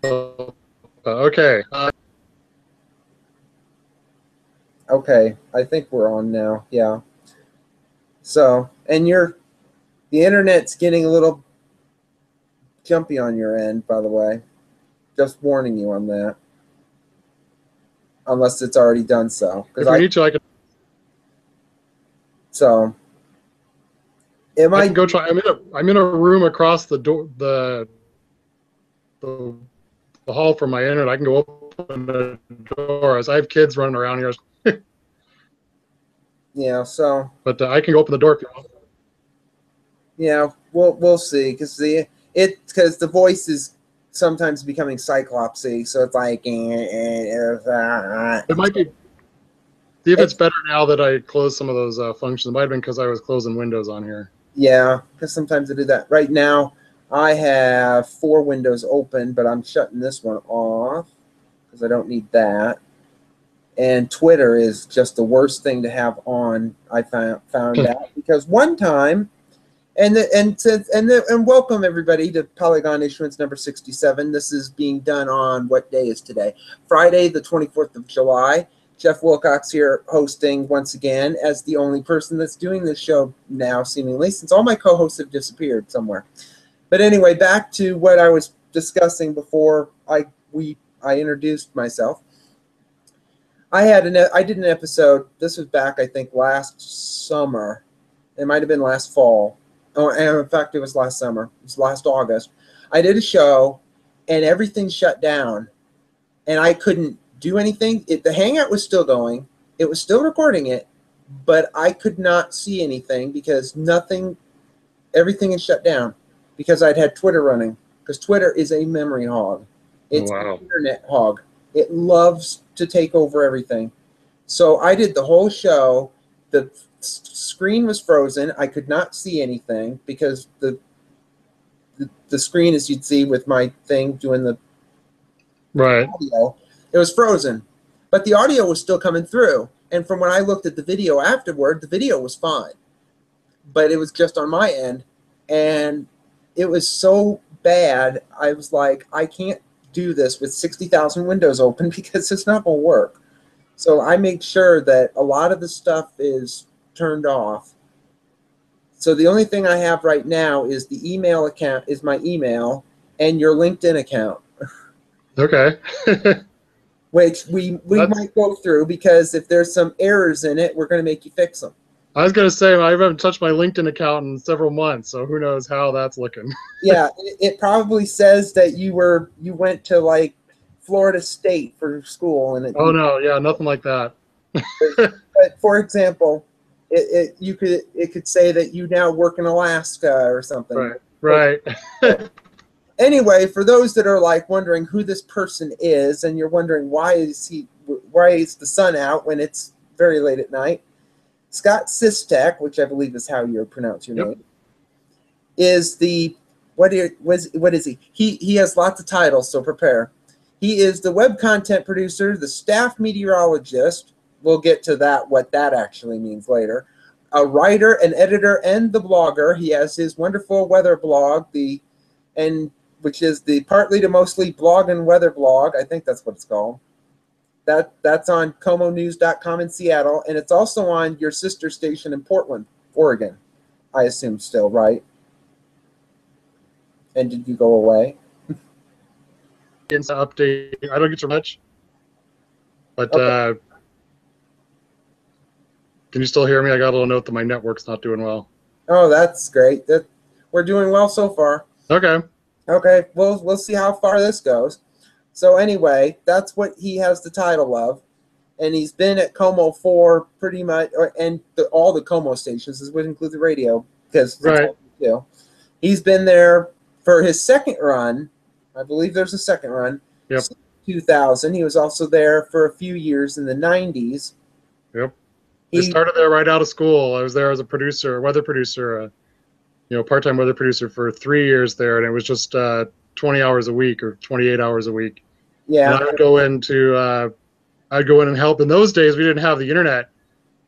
Okay. Okay, I think we're on now. Yeah. So, and the internet's getting a little jumpy on your end, by the way. Just warning you on that. Unless it's already done so. If we need to, I can. So, I can go try. I'm in a room across the door, the hall from my internet. I can go open the door as I have kids running around here. Yeah. So. But I can go open the door if you want. Yeah, we'll see because the voice is sometimes becoming cyclopsy, so it's like it might be. See if it's better now that I closed some of those functions. It might have been because I was closing Windows on here. Yeah, because sometimes I do that. Right now, I have 4 windows open, but I'm shutting this one off because I don't need that. And Twitter is just the worst thing to have on. I found out because one time. And welcome everybody to Polygon Issuance number 67. This is being done on what day is today? Friday, the 24th of July. Jeff Wilcox here hosting once again as the only person that's doing this show now, seemingly, since all my co-hosts have disappeared somewhere. But anyway, back to what I was discussing before I introduced myself. I did an episode. This was back, I think, last summer. It might have been last fall. Oh, and in fact, it was last summer. It was last August. I did a show, and everything shut down, and I couldn't do anything. The Hangout was still going. It was still recording it, but I could not see anything because everything is shut down because I'd had Twitter running because Twitter is a memory hog. It's an internet hog. It loves to take over everything. So I did the whole show. The screen was frozen. I could not see anything because the screen, as you'd see with my thing doing the audio, it was frozen. But the audio was still coming through. And from when I looked at the video afterward, the video was fine. But it was just on my end. And it was so bad, I was like, I can't do this with 60,000 windows open because it's not going to work. So I made sure that a lot of the stuff is turned off. So the only thing I have right now is the email account, is my email, and your LinkedIn account. Okay. Which we might go through because if there's some errors in it, we're going to make you fix them. I was going to say, I haven't touched my LinkedIn account in several months, so who knows how that's looking. Yeah, it probably says that you went to like Florida State for school, and oh no, yeah, nothing like that. But for example, it could say that you now work in Alaska or something. Right. Anyway, for those that are like wondering who this person is, and you're wondering why is the sun out when it's very late at night, Scott Sistek, which I believe is how you pronounce your name, is the what is he? He has lots of titles, so prepare. He is the web content producer, the staff meteorologist. We'll get to that, what that actually means later. A writer, an editor, and the blogger. He has his wonderful weather blog, which is the partly to mostly blog and weather blog. I think that's what it's called. That's on comonews.com in Seattle, and it's also on your sister station in Portland, Oregon. I assume still, right? And did you go away? Update. I don't get too much, but can you still hear me? I got a little note that my network's not doing well. Oh, that's great. We're doing well so far. Okay. Okay. We'll see how far this goes. So anyway, that's what he has the title of, and he's been at Como for pretty much, all the Como stations. This would include the radio because he's been there for his second run. I believe there's a second run. Yep. 2000. He was also there for a few years in the 90s. Yep. I started there right out of school. I was there as a producer, weather producer, part-time weather producer for 3 years there, and it was just 20 hours a week or 28 hours a week. Yeah. And I'd go in and help. In those days, we didn't have the internet,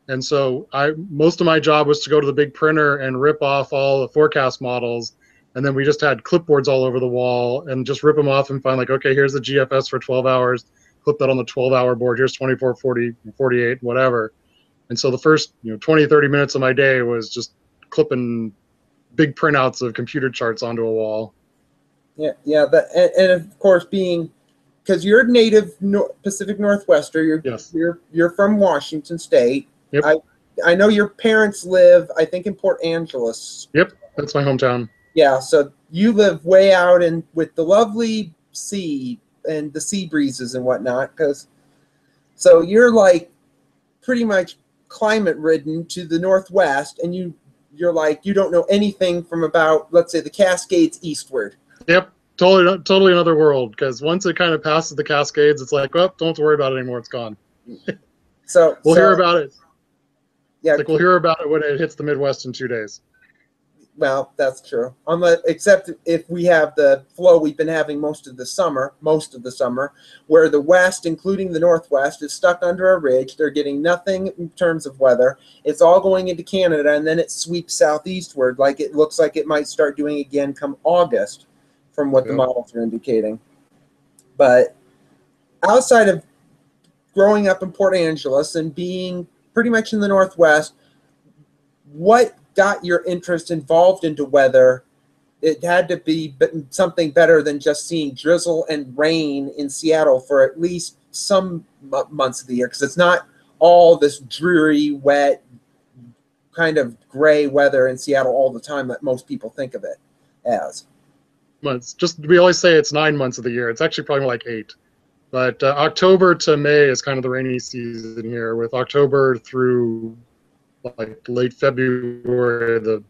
and so most of my job was to go to the big printer and rip off all the forecast models And then we just had clipboards all over the wall and just rip them off and find like, okay, here's the GFS for 12 hours. Clip that on the 12-hour board. Here's 24, 40, 48, whatever. And so the first 20, 30 minutes of my day was just clipping big printouts of computer charts onto a wall. Yeah, yeah. And of course, being because you're a native Pacific Northwester, yes. you're from Washington State. Yep. I know your parents live, I think, in Port Angeles. Yep, that's my hometown. Yeah, so you live way out in with the lovely sea and the sea breezes and whatnot. So you're like pretty much climate ridden to the northwest, and you're like you don't know anything from about, let's say, the Cascades eastward. Yep, totally another world. Because once it kind of passes the Cascades, it's like, well, don't have to worry about it anymore. It's gone. So we'll hear about it. Yeah, like we'll hear about it when it hits the Midwest in 2 days. Well, that's true. Except if we have the flow we've been having most of the summer, where the West, including the Northwest, is stuck under a ridge. They're getting nothing in terms of weather. It's all going into Canada, and then it sweeps southeastward, like it looks like it might start doing again come August, from what the models are indicating. But outside of growing up in Port Angeles and being pretty much in the Northwest, what got your interest involved into weather? It had to be something better than just seeing drizzle and rain in Seattle for at least some months of the year, because it's not all this dreary, wet, kind of gray weather in Seattle all the time that most people think of it as. Months. We always say it's 9 months of the year. It's actually probably more like 8. But October to May is kind of the rainy season here, with October through like late February, the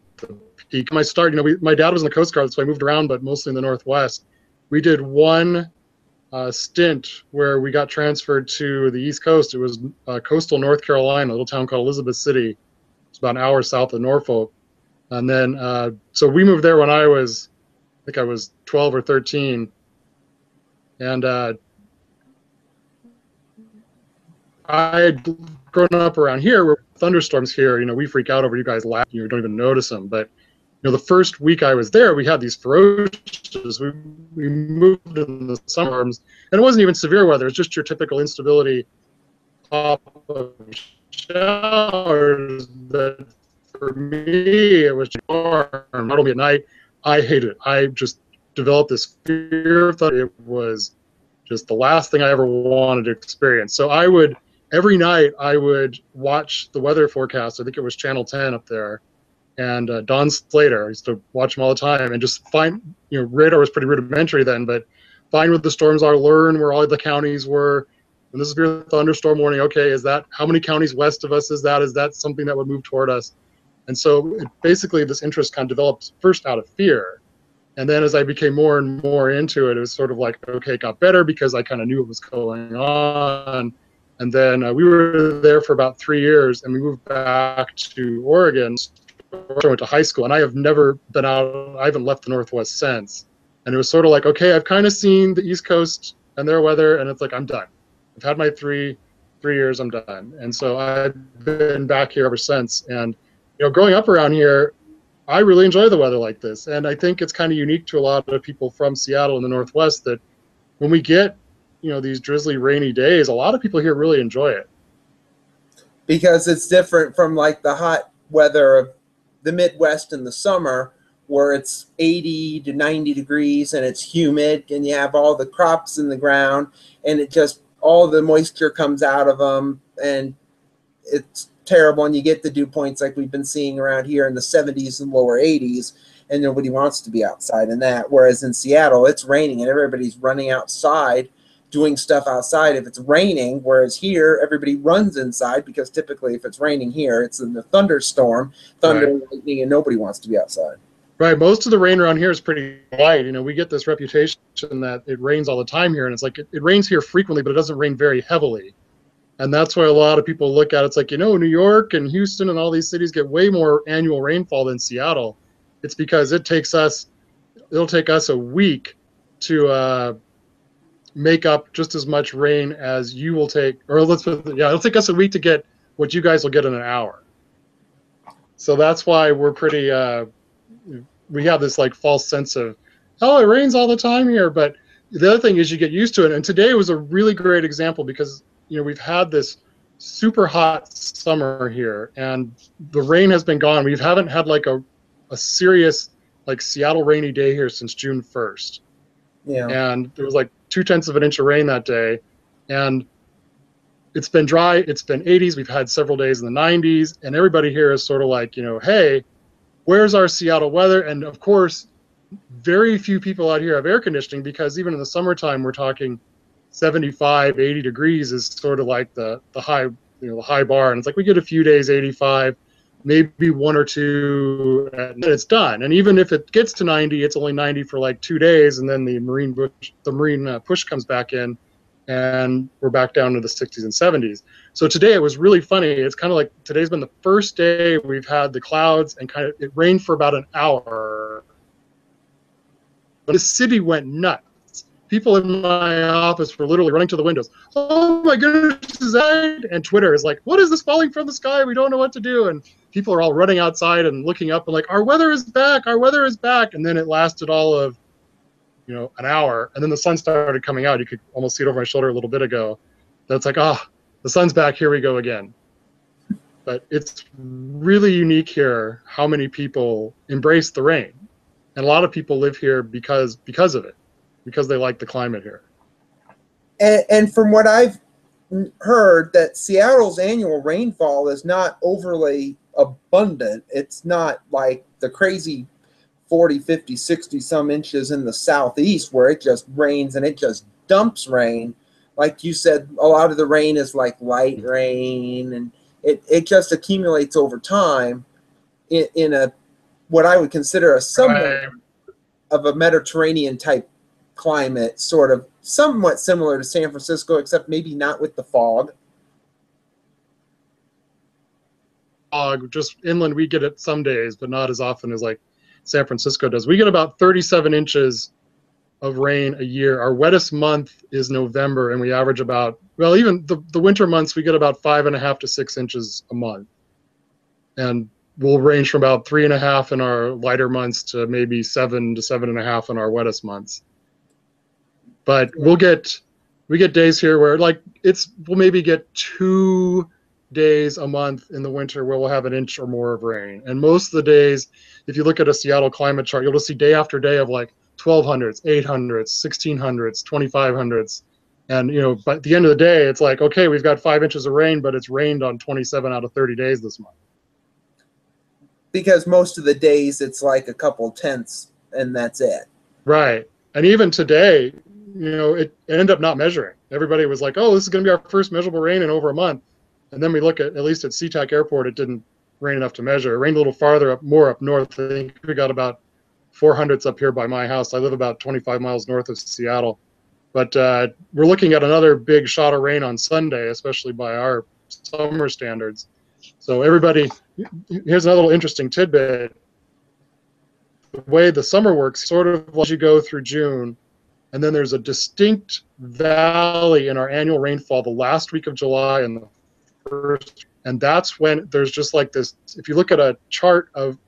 peak. My start, my dad was in the Coast Guard, so I moved around, but mostly in the Northwest. We did one stint where we got transferred to the East Coast. It was coastal North Carolina, a little town called Elizabeth City. It's about an hour south of Norfolk. And then, so we moved there when I think I was 12 or 13. And I had grown up around here where thunderstorms here, we freak out over you guys laugh, you don't even notice them. But the first week I was there, we had these ferocious, we moved in the summers, and it wasn't even severe weather. It's just your typical instability top of showers. But for me, it was warm. Not only at night, I hated it. I just developed this fear of that. It was just the last thing I ever wanted to experience. So every night I would watch the weather forecast. I think it was Channel 10 up there. And Don Slater, I used to watch him all the time and just find, radar was pretty rudimentary then, but find what the storms are, learn where all the counties were. And this is your thunderstorm warning. Okay, how many counties west of us is that? Is that something that would move toward us? And so basically this interest kind of developed first out of fear. And then as I became more and more into it, it was sort of like, okay, it got better because I kind of knew what was going on. And then we were there for about 3 years, and we moved back to Oregon. I went to high school, and I have never been out. I haven't left the Northwest since. And it was sort of like, okay, I've kind of seen the East Coast and their weather, and it's like, I'm done. I've had my three years, I'm done. And so I've been back here ever since. And growing up around here, I really enjoy the weather like this. And I think it's kind of unique to a lot of people from Seattle in the Northwest that when we get these drizzly, rainy days, a lot of people here really enjoy it. Because it's different from like the hot weather of the Midwest in the summer, where it's 80 to 90 degrees and it's humid and you have all the crops in the ground and all the moisture comes out of them and it's terrible. And you get the dew points like we've been seeing around here in the 70s and lower 80s, and nobody wants to be outside in that. Whereas in Seattle, it's raining and everybody's running outside doing stuff outside if it's raining, whereas here everybody runs inside because typically if it's raining here, it's in the thunderstorm, thunder and lightning, and nobody wants to be outside. Right. Most of the rain around here is pretty light. We get this reputation that it rains all the time here, and it's like it rains here frequently, but it doesn't rain very heavily. And that's why a lot of people look at it. It's like, New York and Houston and all these cities get way more annual rainfall than Seattle. It's because it'll take us a week to make up just as much rain as you will take, or it'll take us a week to get what you guys will get in an hour. So that's why we're pretty we have this like false sense of, oh, it rains all the time here. But the other thing is you get used to it. And today was a really great example because, you know, we've had this super hot summer here and the rain has been gone. We haven't had like a serious like Seattle rainy day here since June 1st. Yeah. And there was like 0.2 of an inch of rain that day. And it's been dry. It's been 80s. We've had several days in the 90s. And everybody here is sort of like, you know, hey, where's our Seattle weather? And of course, very few people out here have air conditioning because even in the summertime, we're talking 75, 80 degrees is sort of like the high, you know, the high bar. And it's like we get a few days 85, maybe one or two, and it's done. And even if it gets to 90, it's only 90 for like 2 days, and then the marine push comes back in, and we're back down to the 60s and 70s. So today it was really funny. It's kind of like today's been the first day we've had the clouds and kind of it rained for about an hour. But the city went nuts. People in my office were literally running to the windows. Oh my goodness, is that? And Twitter is like, what is this falling from the sky? We don't know what to do. And people are all running outside and looking up and like, our weather is back. Our weather is back. And then it lasted all of, you know, an hour. And then the sun started coming out. You could almost see it over my shoulder a little bit ago. That's like, oh, the sun's back. Here we go again. But it's really unique here how many people embrace the rain. And a lot of people live here because of it, because they like the climate here. And from what I've heard, that Seattle's annual rainfall is not overly abundant. It's not like the crazy 40, 50, 60 some inches in the southeast where it just rains and it just dumps rain. Like you said, a lot of the rain is like light rain, and it just accumulates over time in a what I would consider a somewhat of a Mediterranean type climate, sort of somewhat similar to San Francisco, except maybe not with the fog. Fog, just inland, we get it some days, but not as often as like San Francisco does. We get about 37 inches of rain a year. Our wettest month is November, and we average about, well, even the winter months, we get about 5.5 to 6 inches a month. And we'll range from about 3.5 in our lighter months to maybe 7 to 7.5 in our wettest months. But we get days here where like we'll maybe get 2 days a month in the winter where we'll have an inch or more of rain. And most of the days, if you look at a Seattle climate chart, you'll just see day after day of like 1200s, 800s, 1600s, 2500s. And, you know, by the end of the day, it's like, okay, we've got 5 inches of rain, but it's rained on 27 out of 30 days this month. Because most of the days it's like a couple tenths and that's it. Right. And even today, you know, it ended up not measuring. Everybody was like, oh, this is going to be our first measurable rain in over a month. And then we look at least at SeaTac Airport, it didn't rain enough to measure. It rained a little farther up, more up north. I think we got about 400s up here by my house. I live about 25 miles north of Seattle. But we're looking at another big shot of rain on Sunday, especially by our summer standards. So everybody, here's another little interesting tidbit. The way the summer works, sort of as you go through June, and then there's a distinct valley in our annual rainfall the last week of July and the first, and that's when there's just like this, if you look at a chart of,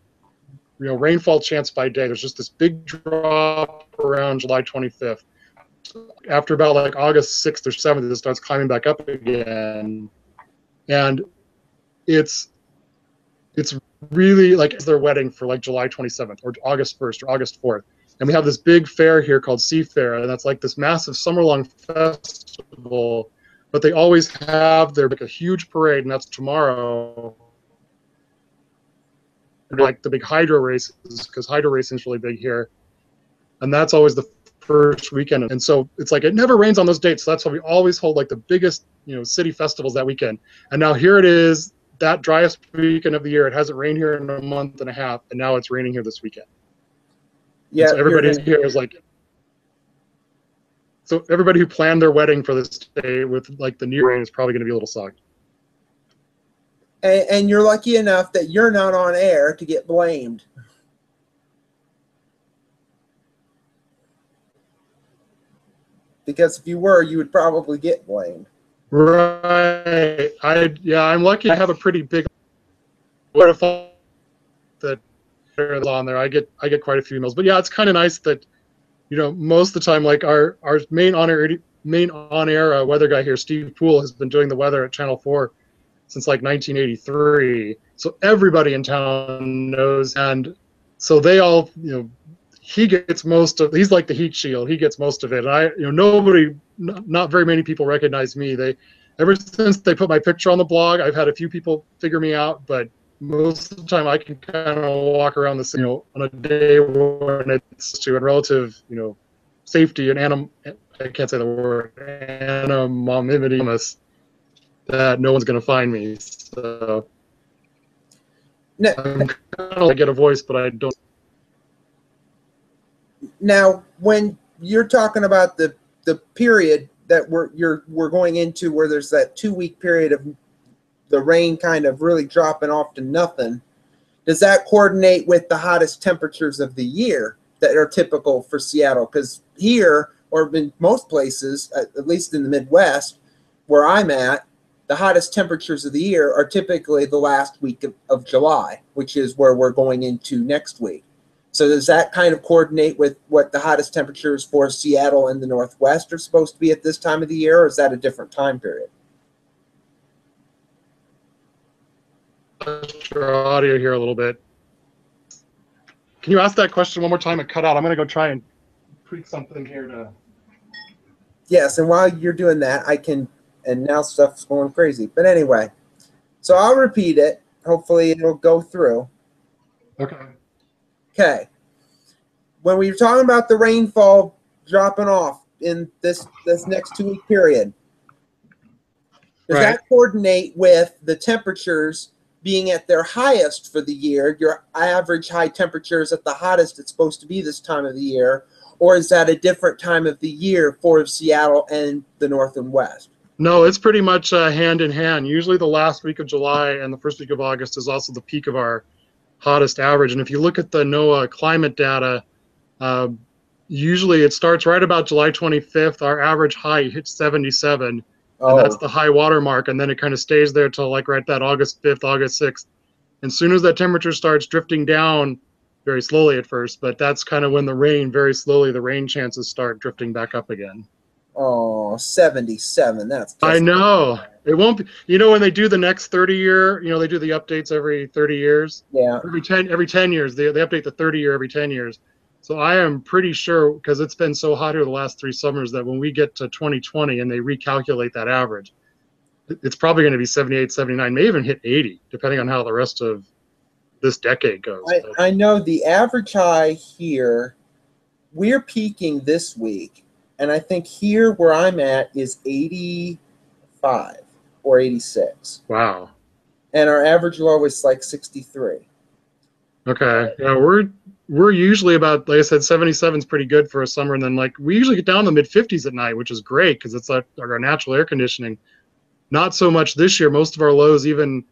you know, rainfall chance by day, there's just this big drop around July 25th. After about like August 6th or 7th, it starts climbing back up again. And it's really like it's their wedding for like July 27th or August 1st or August 4th. And we have this big fair here called Sea Fair, and that's like this massive summer-long festival. But they always have their like a huge parade, and that's tomorrow. Like the big hydro races, because hydro racing is really big here, and that's always the first weekend. And so it's like it never rains on those dates. So that's why we always hold like the biggest, you know, city festivals that weekend. And now here it is, that driest weekend of the year. It hasn't rained here in a month and a half, and now it's raining here this weekend. Yeah, so everybody here is like, so everybody who planned their wedding for this day with like the new rain is probably going to be a little sucked. And you're lucky enough that you're not on air to get blamed. Because if you were, you would probably get blamed. Right. I'm lucky I have a pretty big that on there. I get quite a few emails. But yeah, it's kind of nice that, you know, most of the time, like our main on air weather guy here, Steve Poole, has been doing the weather at Channel 4 since like 1983. So everybody in town knows, and so they all, you know, he gets most of. He's like the heat shield. He gets most of it. And you know, nobody, not very many people recognize me. Ever since they put my picture on the blog, I've had a few people figure me out, but most of the time I can kind of walk around the, you know, on a day when it's to a relative, you know, safety and I can't say the word, anonymity, that no one's going to find me. So I'm kind of like, get a voice, but I don't. Now, when you're talking about the period that we're going into, where there's that 2-week period of the rain kind of really dropping off to nothing, does that coordinate with the hottest temperatures of the year that are typical for Seattle? Because here, or in most places, at least in the Midwest, where I'm at, the hottest temperatures of the year are typically the last week of July, which is where we're going into next week. So does that kind of coordinate with what the hottest temperatures for Seattle and the Northwest are supposed to be at this time of the year, or is that a different time period? Your audio here a little bit. Can you ask that question one more time? It cut out. I'm going to go try and tweak something here to. Yes, and while you're doing that, I can, and now stuff's going crazy. But anyway, so I'll repeat it. Hopefully it'll go through. Okay. Okay. When we were talking about the rainfall dropping off in this next 2-week period, does that coordinate with the temperatures being at their highest for the year, your average high temperatures at the hottest it's supposed to be this time of the year, or is that a different time of the year for Seattle and the North and West? No, it's pretty much hand in hand. Usually the last week of July and the first week of August is also the peak of our hottest average. And if you look at the NOAA climate data, usually it starts right about July 25th. Our average high hits 77, and that's the high water mark. And then it kind of stays there till like right that August 5th, August 6th. And as soon as that temperature starts drifting down, very slowly at first, but that's kind of when the rain, very slowly, the rain chances start drifting back up again. Oh, 77. That's just, I know. It won't be, you know, when they do the next 30 year, you know, they do the updates every 30 years. Yeah. Every 10 years, they update the 30 year every 10 years. So I am pretty sure, because it's been so hot here the last 3 summers, that when we get to 2020 and they recalculate that average, it's probably going to be 78, 79, may even hit 80, depending on how the rest of this decade goes. I know the average high here, we're peaking this week, and I think here where I'm at is 85 or 86. Wow. And our average low is like 63. Okay. Yeah, we're usually about, like I said, 77 is pretty good for a summer, and then like we usually get down in the mid 50s at night, which is great because it's like our natural air conditioning. Not so much this year. Most of our lows, even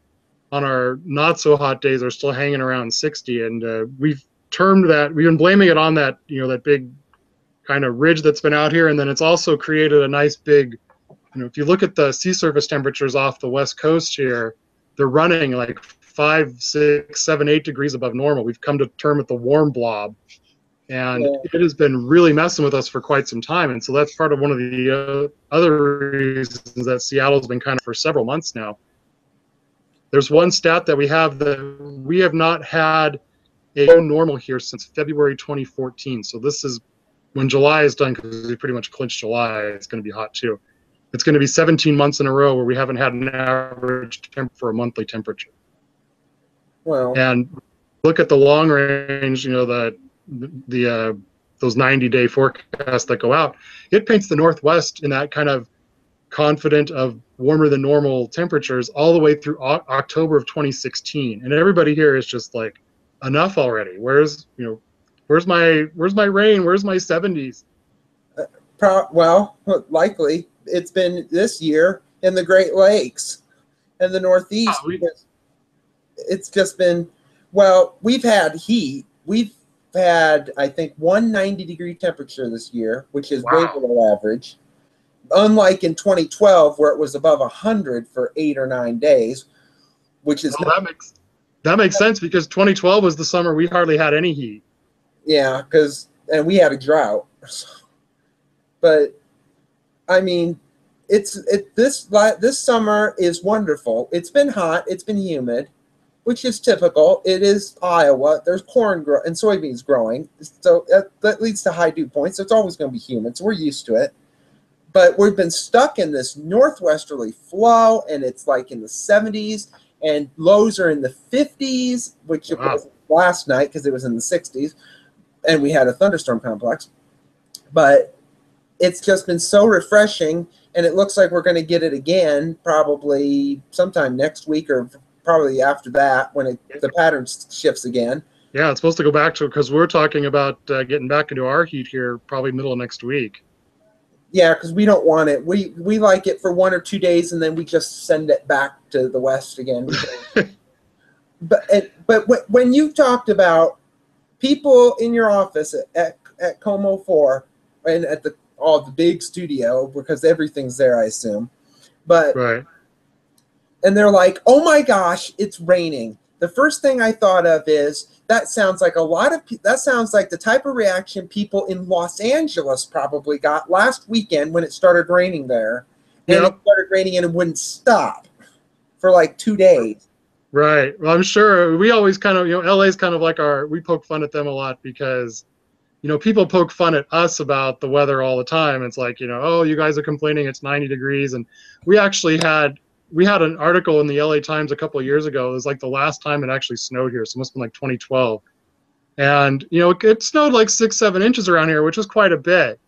on our not so hot days, are still hanging around 60, and we've been blaming it on that, you know, that big kind of ridge that's been out here, and then it's also created a nice big, you know, if you look at the sea surface temperatures off the west coast here, they're running like 5, 6, 7, 8 degrees above normal. We've come to term with the warm blob, and it has been really messing with us for quite some time. And so that's part of one of the other reasons that Seattle's been kind of for several months now. There's one stat that we have that we have not had a normal here since February 2014. So this is when July is done, because we pretty much clinched July. It's going to be hot too. It's going to be 17 months in a row where we haven't had an average temp for a monthly temperature. Well, and look at the long range, you know, those 90-day forecasts that go out. It paints the Northwest in that kind of confident of warmer than normal temperatures all the way through October of 2016, and everybody here is just like, enough already. Where's my rain? Where's my 70s? Well, likely it's been this year in the Great Lakes and the Northeast. It's just been, well, we've had heat. We've had, I think, 190-degree temperature this year, which is way below average. Unlike in 2012, where it was above 100 for 8 or 9 days, which is That makes sense because 2012 was the summer we hardly had any heat. Yeah, and we had a drought. But I mean, this summer is wonderful. It's been hot. It's been humid, which is typical. It is Iowa. There's corn and soybeans growing, so that leads to high dew points. So it's always going to be humid. So we're used to it. But we've been stuck in this northwesterly flow, and it's like in the 70s, and lows are in the 50s, which it was last night because it was in the 60s, and we had a thunderstorm complex. But it's just been so refreshing, and it looks like we're going to get it again probably sometime next week or probably after that when the pattern shifts again. Yeah, it's supposed to go back to, because we're talking about getting back into our heat here probably middle of next week. Yeah, because we don't want it. We like it for 1 or 2 days, and then we just send it back to the west again. But when you talked about people in your office at Como 4 and at the big studio, because everything's there, I assume. But right. And they're like, "Oh my gosh, it's raining." The first thing I thought of is that sounds like the type of reaction people in Los Angeles probably got last weekend when it started raining there. And it started raining and it wouldn't stop for like 2 days. Right. Well, I'm sure we always kind of, LA's kind of like we poke fun at them a lot because, people poke fun at us about the weather all the time. It's like, oh, you guys are complaining it's 90 degrees. And we actually had an article in the LA Times a couple of years ago. It was like the last time it actually snowed here. So it must have been like 2012. And, it snowed like 6-7 inches around here, which is quite a bit.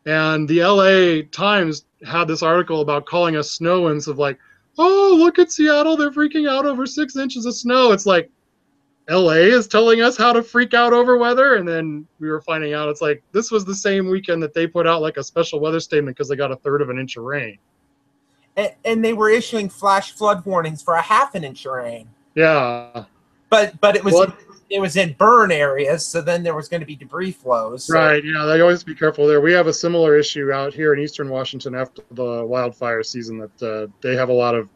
And the LA Times had this article about calling us snow winds of like, oh, look at Seattle. They're freaking out over 6 inches of snow. It's like LA is telling us how to freak out over weather. And then we were finding out it's like this was the same weekend that they put out like a special weather statement because they got 1/3 of an inch of rain. And they were issuing flash flood warnings for 1/2 inch of rain. Yeah. But it was in burn areas, so then there was going to be debris flows. So. Right. Yeah, they always be careful there. We have a similar issue out here in eastern Washington after the wildfire season that they have a lot of,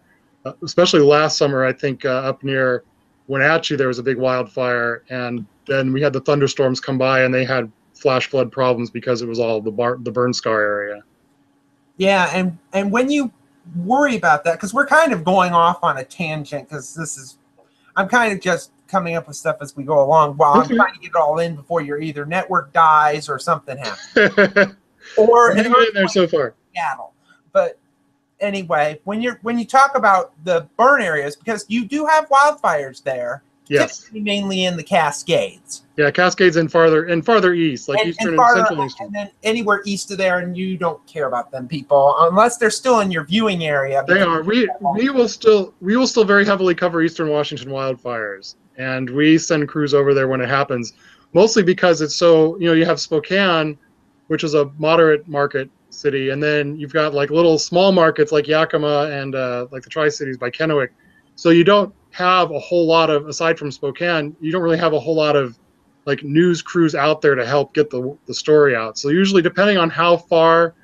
especially last summer, I think up near Wenatchee, there was a big wildfire, and then we had the thunderstorms come by, and they had flash flood problems because it was all the burn scar area. Yeah, and when you worry about that, because we're kind of going off on a tangent, because I'm kind of just coming up with stuff as we go along while I'm trying to get it all in before your either network dies or something happens. Or hanging in there so far. Seattle. But anyway, when you talk about the burn areas, because you do have wildfires there, yes, typically mainly in the Cascades. Yeah, Cascades and farther east, like eastern and central eastern. And then anywhere east of there, and you don't care about them people unless they're still in your viewing area. They are. We will still very heavily cover eastern Washington wildfires, and we send crews over there when it happens. Mostly because it's so you have Spokane, which is a moderate market city, and then you've got like little small markets like Yakima and like the Tri-Cities by Kennewick. So you don't have a whole lot of, aside from Spokane, you don't really have a whole lot of like news crews out there to help get the story out. So usually, depending on how far,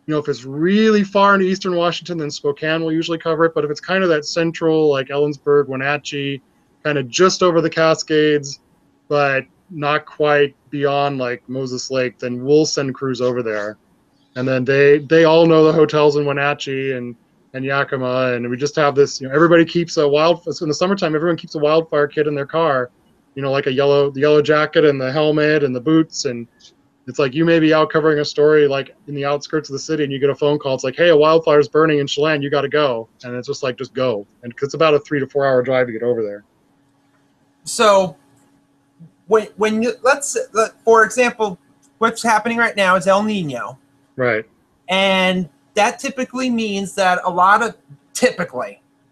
if it's really far into eastern Washington, then Spokane will usually cover it. But if it's kind of that central, like Ellensburg, Wenatchee, kind of just over the Cascades, but not quite beyond like Moses Lake, then we'll send crews over there. And then they all know the hotels in Wenatchee and Yakima, and we just have this, everybody keeps in the summertime, everyone keeps a wildfire kit in their car, like the yellow jacket and the helmet and the boots. And it's like, you may be out covering a story like in the outskirts of the city and you get a phone call. It's like, hey, a wildfire's burning in Chelan, you got to go. And it's just like, just go. And it's about a 3 to 4 hour drive to get over there. So when you, for example, what's happening right now is El Nino. Right. And that typically means that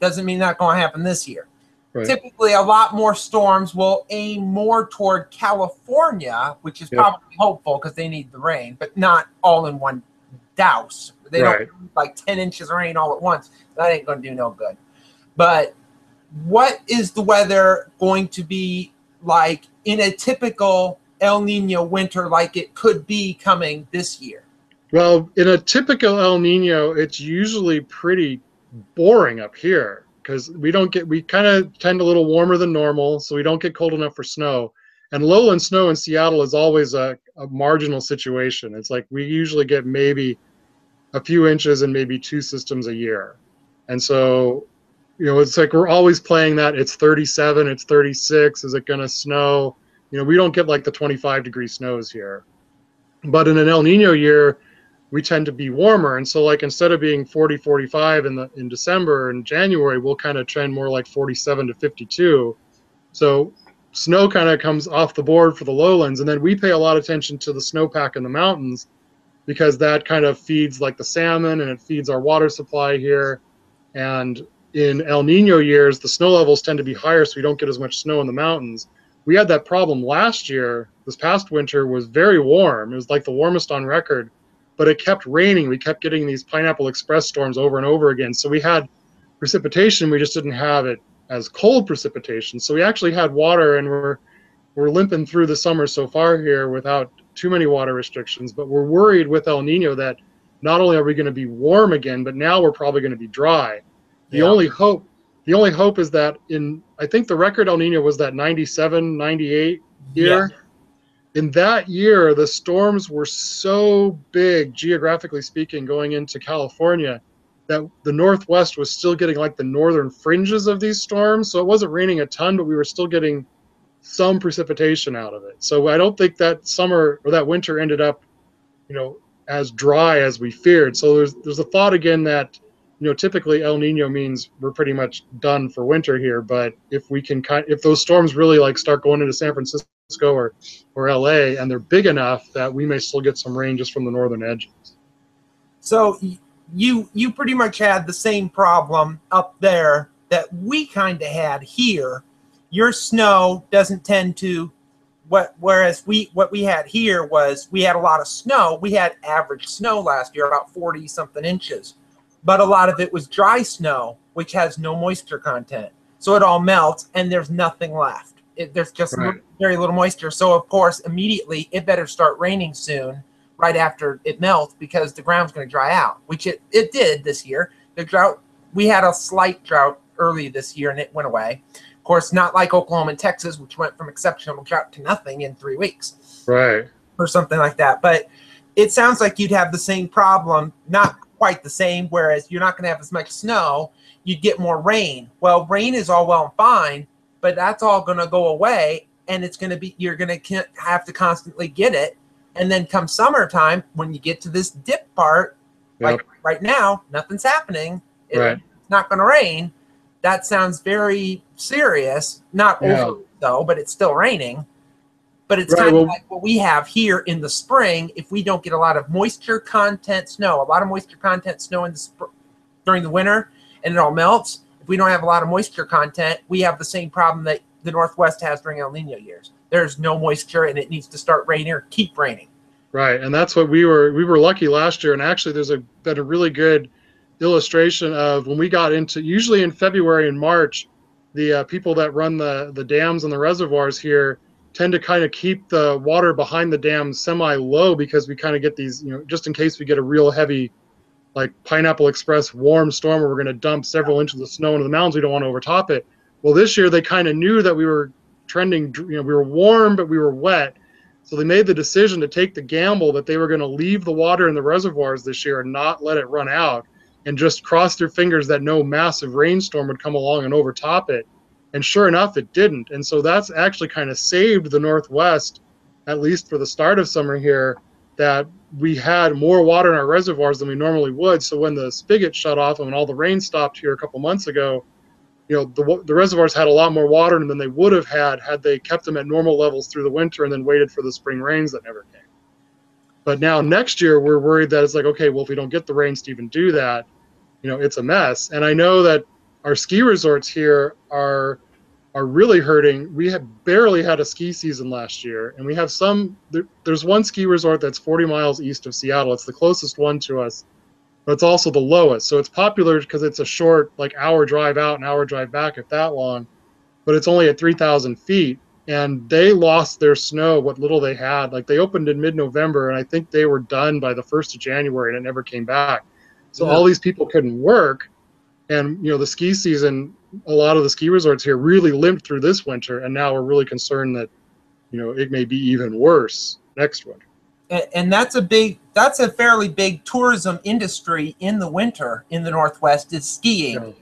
doesn't mean not going to happen this year. Right. Typically, a lot more storms will aim more toward California, which is probably hopeful because they need the rain, but not all in one douse. They don't need like 10 inches of rain all at once. That ain't going to do no good. But what is the weather going to be like in a typical El Nino winter like it could be coming this year? Well, in a typical El Nino, it's usually pretty boring up here because we kind of tend a little warmer than normal, so we don't get cold enough for snow. And lowland snow in Seattle is always a marginal situation. It's like we usually get maybe a few inches and maybe 2 systems a year. And so, it's like we're always playing that it's 37, it's 36, is it going to snow? We don't get like the 25-degree snows here. But in an El Nino year, we tend to be warmer. And so like instead of being 40, 45 in December and January, we'll kind of trend more like 47 to 52. So snow kind of comes off the board for the lowlands. And then we pay a lot of attention to the snowpack in the mountains because that kind of feeds like the salmon and it feeds our water supply here. And in El Nino years, the snow levels tend to be higher, so we don't get as much snow in the mountains. We had that problem last year. This past winter was very warm. It was like the warmest on record, but it kept raining. We kept getting these Pineapple Express storms over and over again. So we had precipitation. We just didn't have it as cold precipitation. So we actually had water, and we're limping through the summer so far here without too many water restrictions. But we're worried with El Nino that not only are we going to be warm again, but now we're probably going to be dry. The only hope is that I think the record El Nino was that 97, 98 year. Yeah. In that year, the storms were so big, geographically speaking, going into California, that the Northwest was still getting like the northern fringes of these storms. So it wasn't raining a ton, but we were still getting some precipitation out of it. So I don't think that summer or that winter ended up, as dry as we feared. So there's a thought again that, typically El Nino means we're pretty much done for winter here. But if those storms really like start going into San Francisco or LA and they're big enough that we may still get some rain just from the northern edges. So you pretty much had the same problem up there that we kind of had here. Your snow doesn't tend to, whereas what we had here was we had a lot of snow. We had average snow last year, about 40 something inches. But a lot of it was dry snow, which has no moisture content. So it all melts and there's nothing left. There's just very little moisture. So, of course, immediately it better start raining soon, right after it melts, because the ground's going to dry out, which it did this year. The drought, we had a slight drought early this year and it went away. Of course, not like Oklahoma and Texas, which went from exceptional drought to nothing in 3 weeks. Right. Or something like that. But it sounds like you'd have the same problem, not quite the same, whereas you're not going to have as much snow, you'd get more rain. Well, rain is all well and fine, but that's all going to go away, and it's going to be, you're going to have to constantly get it. And then come summertime, when you get to this dip part, like right now, nothing's happening. It's not going to rain. That sounds very serious. Not over though, but it's still raining. But it's kind of like what we have here in the spring. If we don't get a lot of moisture content snow, in the during the winter, and it all melts. If we don't have a lot of moisture content, we have the same problem that the Northwest has during El Nino years. There's no moisture, and it needs to start raining or keep raining. Right, and that's what we were lucky last year. And actually, there's been a really good illustration of when we got into, usually in February and March, the people that run the dams and the reservoirs here tend to kind of keep the water behind the dam semi-low, because we kind of get these, just in case we get a real heavy, like Pineapple Express warm storm where we're going to dump several inches of snow into the mountains, we don't want to overtop it. Well, this year they kind of knew that we were trending, we were warm, but we were wet. So they made the decision to take the gamble that they were going to leave the water in the reservoirs this year and not let it run out, and just cross their fingers that no massive rainstorm would come along and overtop it. And sure enough, it didn't. And so that's actually kind of saved the Northwest, at least for the start of summer here, that we had more water in our reservoirs than we normally would. So when the spigot shut off and when all the rain stopped here a couple months ago, the reservoirs had a lot more water in them than they would have had they kept them at normal levels through the winter and then waited for the spring rains that never came. But now next year, we're worried that it's like, okay, well, if we don't get the rains to even do that, it's a mess. And I know that our ski resorts here are really hurting. We have barely had a ski season last year, and we have there's one ski resort that's 40 miles east of Seattle. It's the closest one to us, but it's also the lowest. So it's popular because it's a short, like, hour drive out and hour drive back, if that long, but it's only at 3,000 feet. And they lost their snow, what little they had. Like, they opened in mid-November, and I think they were done by the 1st of January, and it never came back. So all these people couldn't work. And the ski season, a lot of the ski resorts here really limped through this winter, and now we're really concerned that it may be even worse next winter. And that's a fairly big tourism industry in the winter in the Northwest is skiing. Yeah.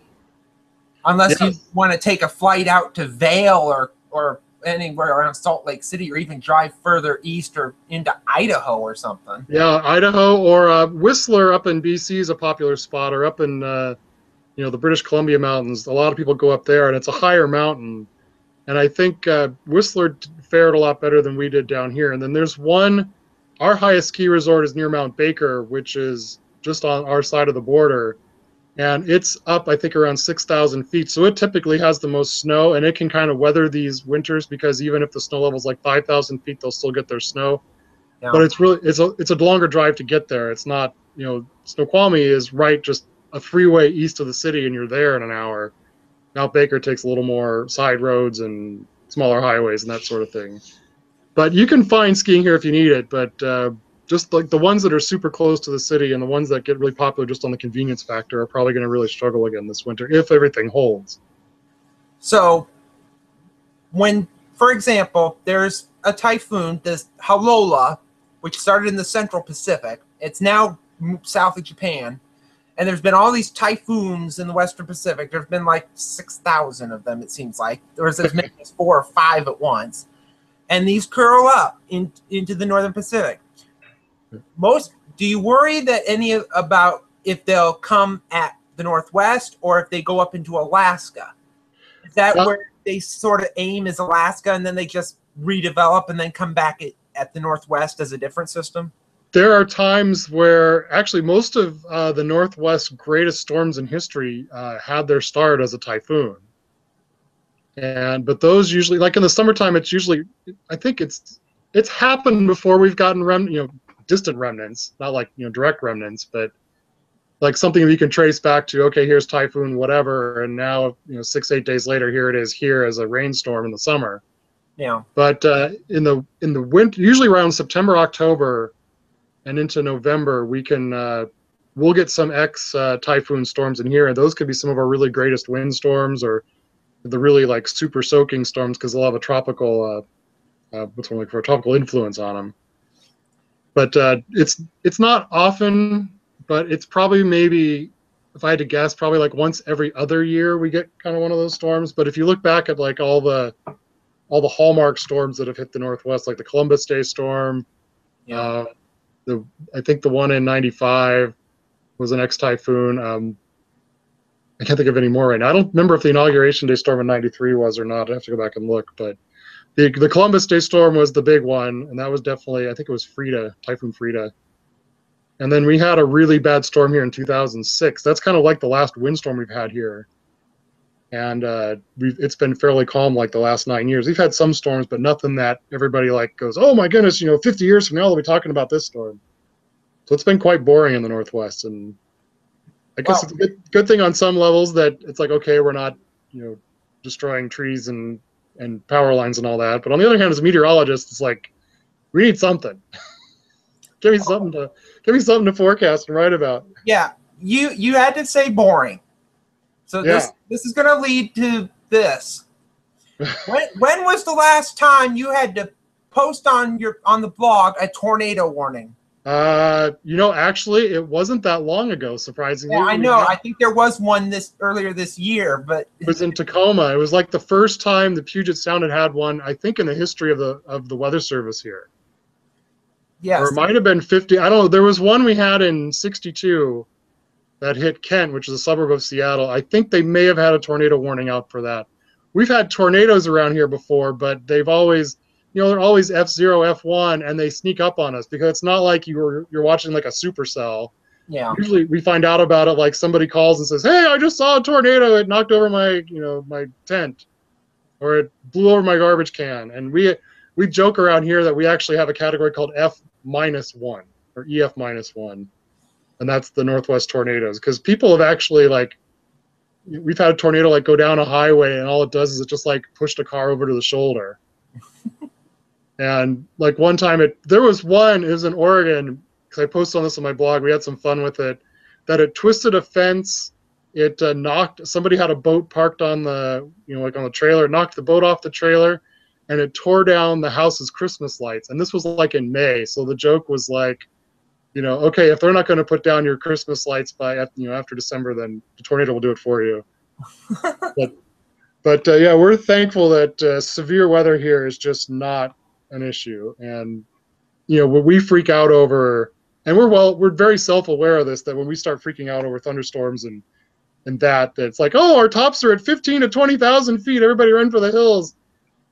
Unless you want to take a flight out to Vail or anywhere around Salt Lake City, or even drive further east or into Idaho or something. Yeah, Idaho or Whistler up in BC is a popular spot, or up in the British Columbia mountains. A lot of people go up there, and it's a higher mountain. And I think Whistler fared a lot better than we did down here. And then there's our highest ski resort is near Mount Baker, which is just on our side of the border. And it's up, I think, around 6,000 feet. So it typically has the most snow, and it can kind of weather these winters, because even if the snow level is like 5,000 feet, they'll still get their snow. Yeah. But it's a longer drive to get there. It's not, Snoqualmie is right just a freeway east of the city, and you're there in an hour. Mount Baker takes a little more side roads and smaller highways and that sort of thing. But you can find skiing here if you need it, but just like the ones that are super close to the city and the ones that get really popular just on the convenience factor are probably going to really struggle again this winter if everything holds. So when, for example, there's a typhoon, this Halola, which started in the Central Pacific, it's now south of Japan, and there's been all these typhoons in the Western Pacific. There's been like 6,000 of them, it seems like. There's as many as 4 or 5 at once. And these curl up into the Northern Pacific. Do you worry that about if they'll come at the Northwest, or if they go up into Alaska? Is that where they sort of aim, is Alaska, and then they just redevelop and then come back at the Northwest as a different system? There are times where actually most of the Northwest's greatest storms in history had their start as a typhoon. But those usually, like in the summertime, it's usually, I think it's happened before we've gotten distant remnants, not like direct remnants, but like something that you can trace back to. Okay, here's typhoon whatever, and now 6-8 days later, here it is here as a rainstorm in the summer. Yeah. But in the winter, usually around September, October, and into November, we'll get some typhoon storms in here, and those could be some of our really greatest windstorms, or the really like super soaking storms, because they'll have a tropical tropical influence on them. But it's not often, but it's probably, maybe if I had to guess, probably like once every other year we get kind of one of those storms. But if you look back at like all the hallmark storms that have hit the Northwest, like the Columbus Day storm, I think the one in '95 was an ex-typhoon. I can't think of any more right now. I don't remember if the Inauguration Day storm in '93 was or not. I have to go back and look. But the Columbus Day storm was the big one, and that was definitely, I think it was Typhoon Frida. And then we had a really bad storm here in 2006. That's kind of like the last windstorm we've had here. And it's been fairly calm like the last 9 years. We've had some storms, but nothing that everybody like goes, oh my goodness, 50 years from now they'll be talking about this storm. So it's been quite boring in the Northwest. And I guess it's a good thing on some levels that it's like, okay, we're not, destroying trees and power lines and all that. But on the other hand, as a meteorologist, it's like, we need something. Give me something to forecast and write about. Yeah, you had to say boring. So this is going to lead to this. When was the last time you had to post on the blog a tornado warning? Actually, it wasn't that long ago, surprisingly. Yeah, I know. I think there was one earlier this year, but it was in Tacoma. It was like the first time the Puget Sound had one, I think, in the history of the Weather Service here. Yes. Or it might have been 50. I don't know. There was one we had in '62 that hit Kent, which is a suburb of Seattle. I think they may have had a tornado warning out for that. We've had tornadoes around here before, but they've always, they're always F0, F1, and they sneak up on us, because it's not like you're watching like a supercell. Yeah. Usually we find out about it like somebody calls and says, "Hey, I just saw a tornado. It knocked over my, my tent, or it blew over my garbage can." And we joke around here that we actually have a category called F-1 or EF-1, and that's the Northwest tornadoes, because people have actually we've had a tornado like go down a highway, and all it does is it just like pushed a car over to the shoulder. And like one time there was one, it was in Oregon, because I posted on this on my blog, we had some fun with it, that it twisted a fence it knocked. Somebody had a boat parked on the, like on the trailer, knocked the boat off the trailer, and it tore down the house's Christmas lights. And this was like in May, so the joke was like, okay, if they're not going to put down your Christmas lights by after December, then the tornado will do it for you. but yeah, we're thankful that severe weather here is just not an issue. And what we freak out over, and we're very self-aware of this, that when we start freaking out over thunderstorms and that it's like, oh, our tops are at 15 to 20,000 feet, everybody run for the hills.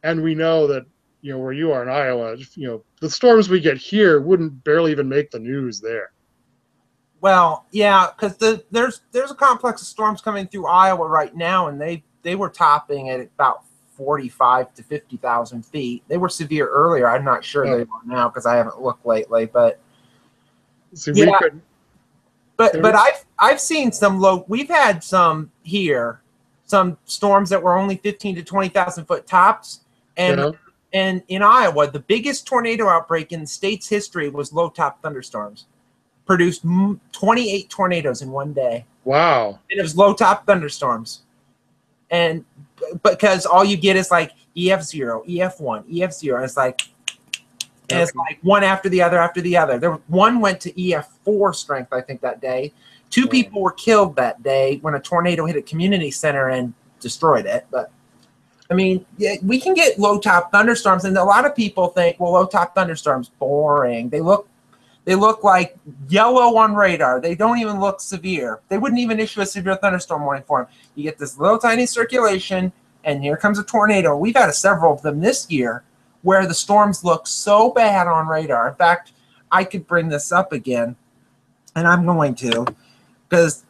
And we know that where you are in Iowa, the storms we get here wouldn't barely even make the news there. Well, yeah, because there's a complex of storms coming through Iowa right now, and they were topping at about 45 to 50,000 feet. They were severe earlier. I'm not sure they are now because I haven't looked lately. But see, yeah, but I've seen some low. We've had some here, some storms that were only 15 to 20,000 foot tops, and in Iowa, the biggest tornado outbreak in the state's history was low top thunderstorms. Produced 28 tornadoes in one day. Wow! And it was low top thunderstorms, and because all you get is like EF0, EF1, EF0, and it's like, one after the other after the other. One went to EF4 strength, I think, that day. Two people were killed that day when a tornado hit a community center and destroyed it. But I mean, yeah, we can get low top thunderstorms, and a lot of people think, well, low top thunderstorms boring. They look like yellow on radar. They don't even look severe. They wouldn't even issue a severe thunderstorm warning for them. You get this little tiny circulation, and here comes a tornado. We've had several of them this year where the storms look so bad on radar. In fact, I could bring this up again, and I'm going to,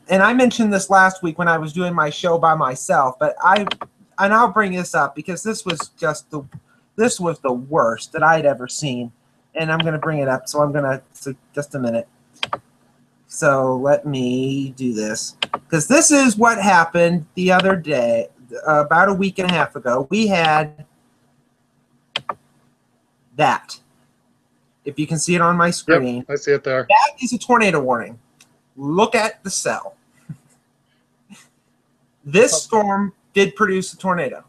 and I mentioned this last week when I was doing my show by myself, but I'll bring this up because this was the worst that I'd ever seen. And I'm going to bring it up, so just a minute. So let me do this. Because this is what happened the other day, about a week and a half ago. We had that. If you can see it on my screen. Yep, I see it there. That is a tornado warning. Look at the cell. This storm did produce a tornado.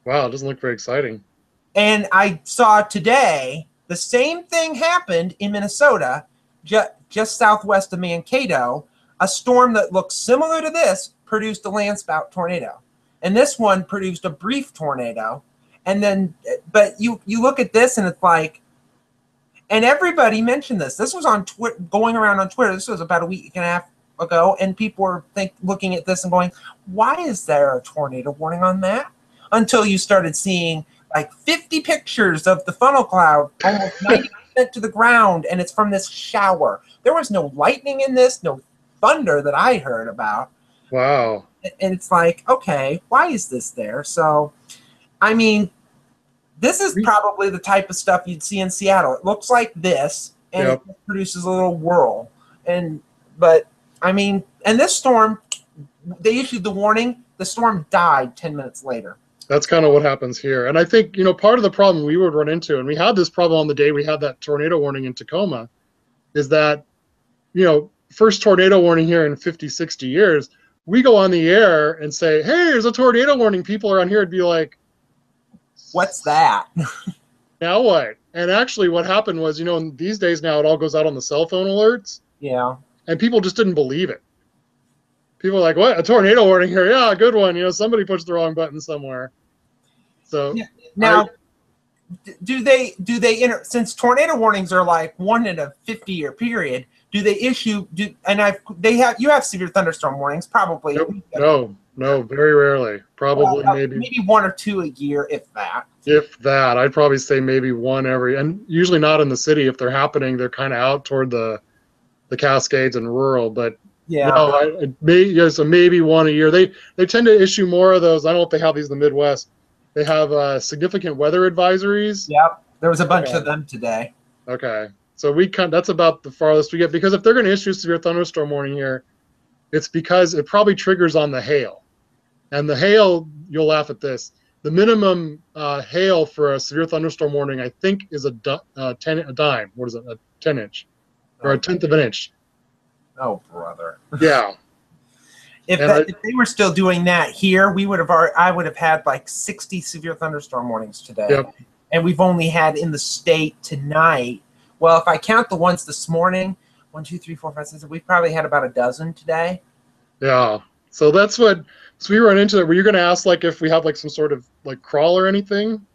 Wow, it doesn't look very exciting. And I saw today the same thing happened in Minnesota, just southwest of Mankato. A storm that looks similar to this produced a landspout tornado. And this one produced a brief tornado. And then, but you look at this and it's like, and everybody mentioned this. This was on Twitter, going around on Twitter. This was about a week and a half ago. And people were looking at this and going, why is there a tornado warning on that? Until you started seeing like 50 pictures of the funnel cloud, almost 90% to the ground, and it's from this shower. There was no lightning in this, no thunder that I heard about. Wow. And it's like, okay, why is this there? So, I mean, this is probably the type of stuff you'd see in Seattle. It looks like this, and it produces a little whirl. But, I mean, and this storm, they issued the warning. The storm died 10 minutes later. That's kind of what happens here. And I think, part of the problem we would run into, and we had this problem on the day we had that tornado warning in Tacoma, is that, first tornado warning here in 50, 60 years, we go on the air and say, hey, there's a tornado warning. People around here would be like, what's that? Now what? And actually what happened was, these days now it all goes out on the cell phone alerts. Yeah. And people just didn't believe it. People are like, what? A tornado warning here? Yeah, good one. Somebody pushed the wrong button somewhere. So now, do they since tornado warnings are like one in a 50-year period, do they issue? You have severe thunderstorm warnings probably? No, very rarely. Probably maybe one or two a year, if that. If that, I'd probably say maybe one every, and usually not in the city. If they're happening, they're kind of out toward the Cascades and rural, but. Yeah, no, maybe one a year. They tend to issue more of those. I don't know if they have these in the Midwest. They have significant weather advisories. Yep, there was a bunch of them today. Okay, so that's about the farthest we get, because if they're going to issue severe thunderstorm warning here, it's because it probably triggers on the hail. And the hail, you'll laugh at this. The minimum hail for a severe thunderstorm warning, I think, is a dime. What is it? A 10-inch or a tenth of an inch. Oh, brother. Yeah. If they were still doing that here, I would have had like 60 severe thunderstorm warnings today. Yep. And we've only had in the state tonight. Well, if I count the ones this morning, 1, 2, 3, 4, 5, 6, we've probably had about a dozen today. Yeah. So that's what. So we run into that. Were you going to ask like if we have like some sort of like crawl or anything?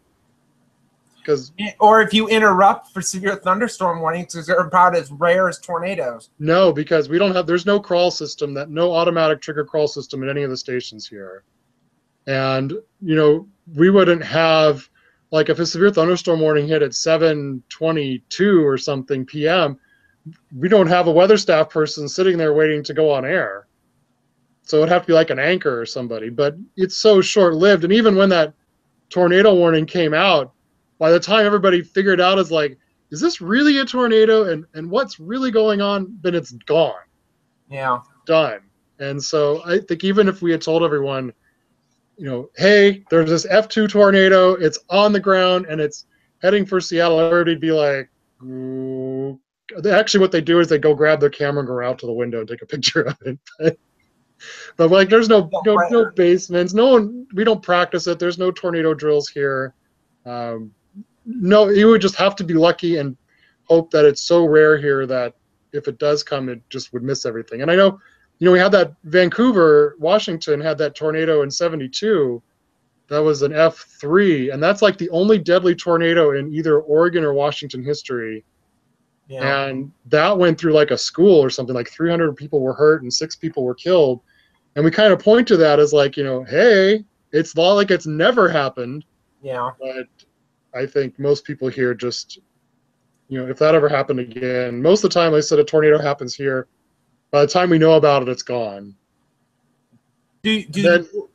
Or if you interrupt for severe thunderstorm warnings, because they're about as rare as tornadoes. No, because we don't have. There's no crawl system, no automatic trigger crawl system at any of the stations here, and we wouldn't have like if a severe thunderstorm warning hit at 7:22 or something p.m. We don't have a weather staff person sitting there waiting to go on air. So it'd have to be like an anchor or somebody. But it's so short-lived, and even when that tornado warning came out, by the time everybody figured out is like, is this really a tornado and what's really going on, then it's gone. Yeah. Done. And so I think even if we had told everyone, hey, there's this F2 tornado, it's on the ground and it's heading for Seattle, everybody'd be like, ooh. Actually what they do is they go grab their camera and go out to the window and take a picture of it. But like there's no basements, we don't practice it, there's no tornado drills here. No, you would just have to be lucky and hope that it's so rare here that if it does come, it just would miss everything. And I know, we had that Vancouver, Washington had that tornado in 72. That was an F3, and that's like the only deadly tornado in either Oregon or Washington history. Yeah. And that went through like a school or something, like 300 people were hurt and 6 people were killed. And we kind of point to that as like, hey, it's not like it's never happened. Yeah. But I think most people here just, if that ever happened again, most of the time, like I said, a tornado happens here. By the time we know about it, it's gone. Do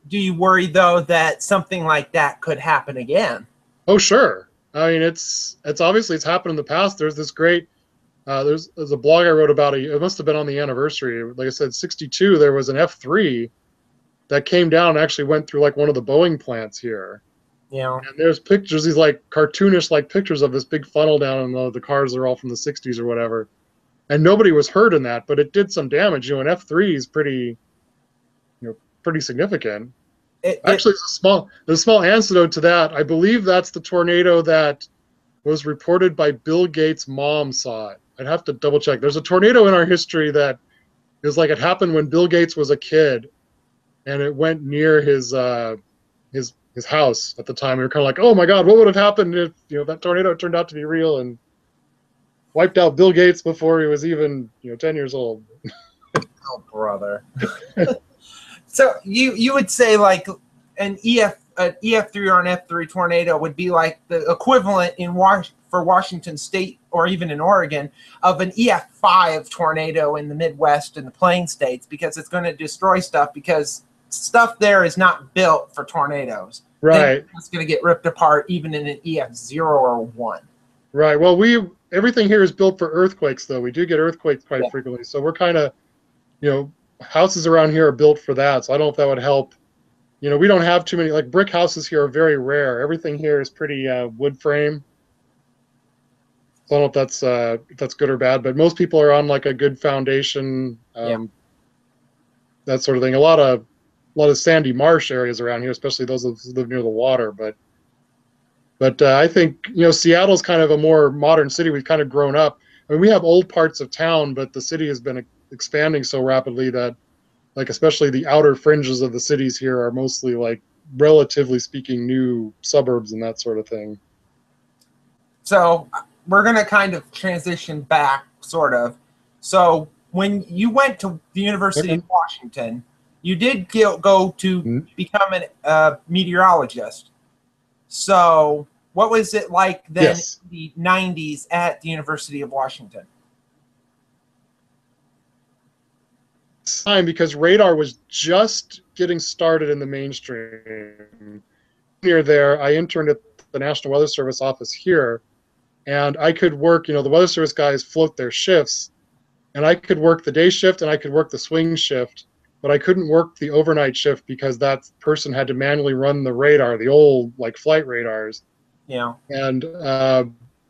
you worry though that something like that could happen again? Oh, sure. I mean, it's obviously it's happened in the past. There's this great, there's a blog I wrote about it must have been on the anniversary. Like I said, 62, there was an F3 that came down and actually went through like one of the Boeing plants here. Yeah. And there's pictures, these like cartoonish like pictures of this big funnel down, and the cars are all from the 60s or whatever. And nobody was hurt in that, but it did some damage. An F3 is pretty significant. Actually, there's a small anecdote to that. I believe that's the tornado that was reported by Bill Gates' mom saw it. I'd have to double check. There's a tornado in our history that is like it happened when Bill Gates was a kid, and it went near his house at the time. We were kind of like, oh my God, what would have happened if that tornado turned out to be real and wiped out Bill Gates before he was even 10 years old. Oh, brother. So you would say like an EF3 or an F3 tornado would be like the equivalent for Washington State or even in Oregon of an EF5 tornado in the Midwest and the Plain States, because it's going to destroy stuff, because stuff there is not built for tornadoes. Right. It's going to get ripped apart even in an EF0 or 1. Right. Well, everything here is built for earthquakes, though. We do get earthquakes quite frequently. So we're kind of, houses around here are built for that. So I don't know if that would help. We don't have too many, like brick houses here are very rare. Everything here is pretty wood frame. So I don't know if that's good or bad, but most people are on like a good foundation, that sort of thing. A lot of sandy marsh areas around here, especially those that live near the water. But I think Seattle's kind of a more modern city. We've kind of grown up. I mean, we have old parts of town, but the city has been expanding so rapidly that, like, especially the outer fringes of the cities here are mostly like, relatively speaking, new suburbs and that sort of thing. So we're going to kind of transition back, sort of. So when you went to the University of Washington, you did go to become a meteorologist. So what was it like then in the 90s at the University of Washington? Time, because radar was just getting started in the mainstream. Near there, I interned at the National Weather Service office here, and I could work, the Weather Service guys float their shifts, and I could work the day shift and I could work the swing shift, but I couldn't work the overnight shift because that person had to manually run the radar, the old like flight radars. Yeah. And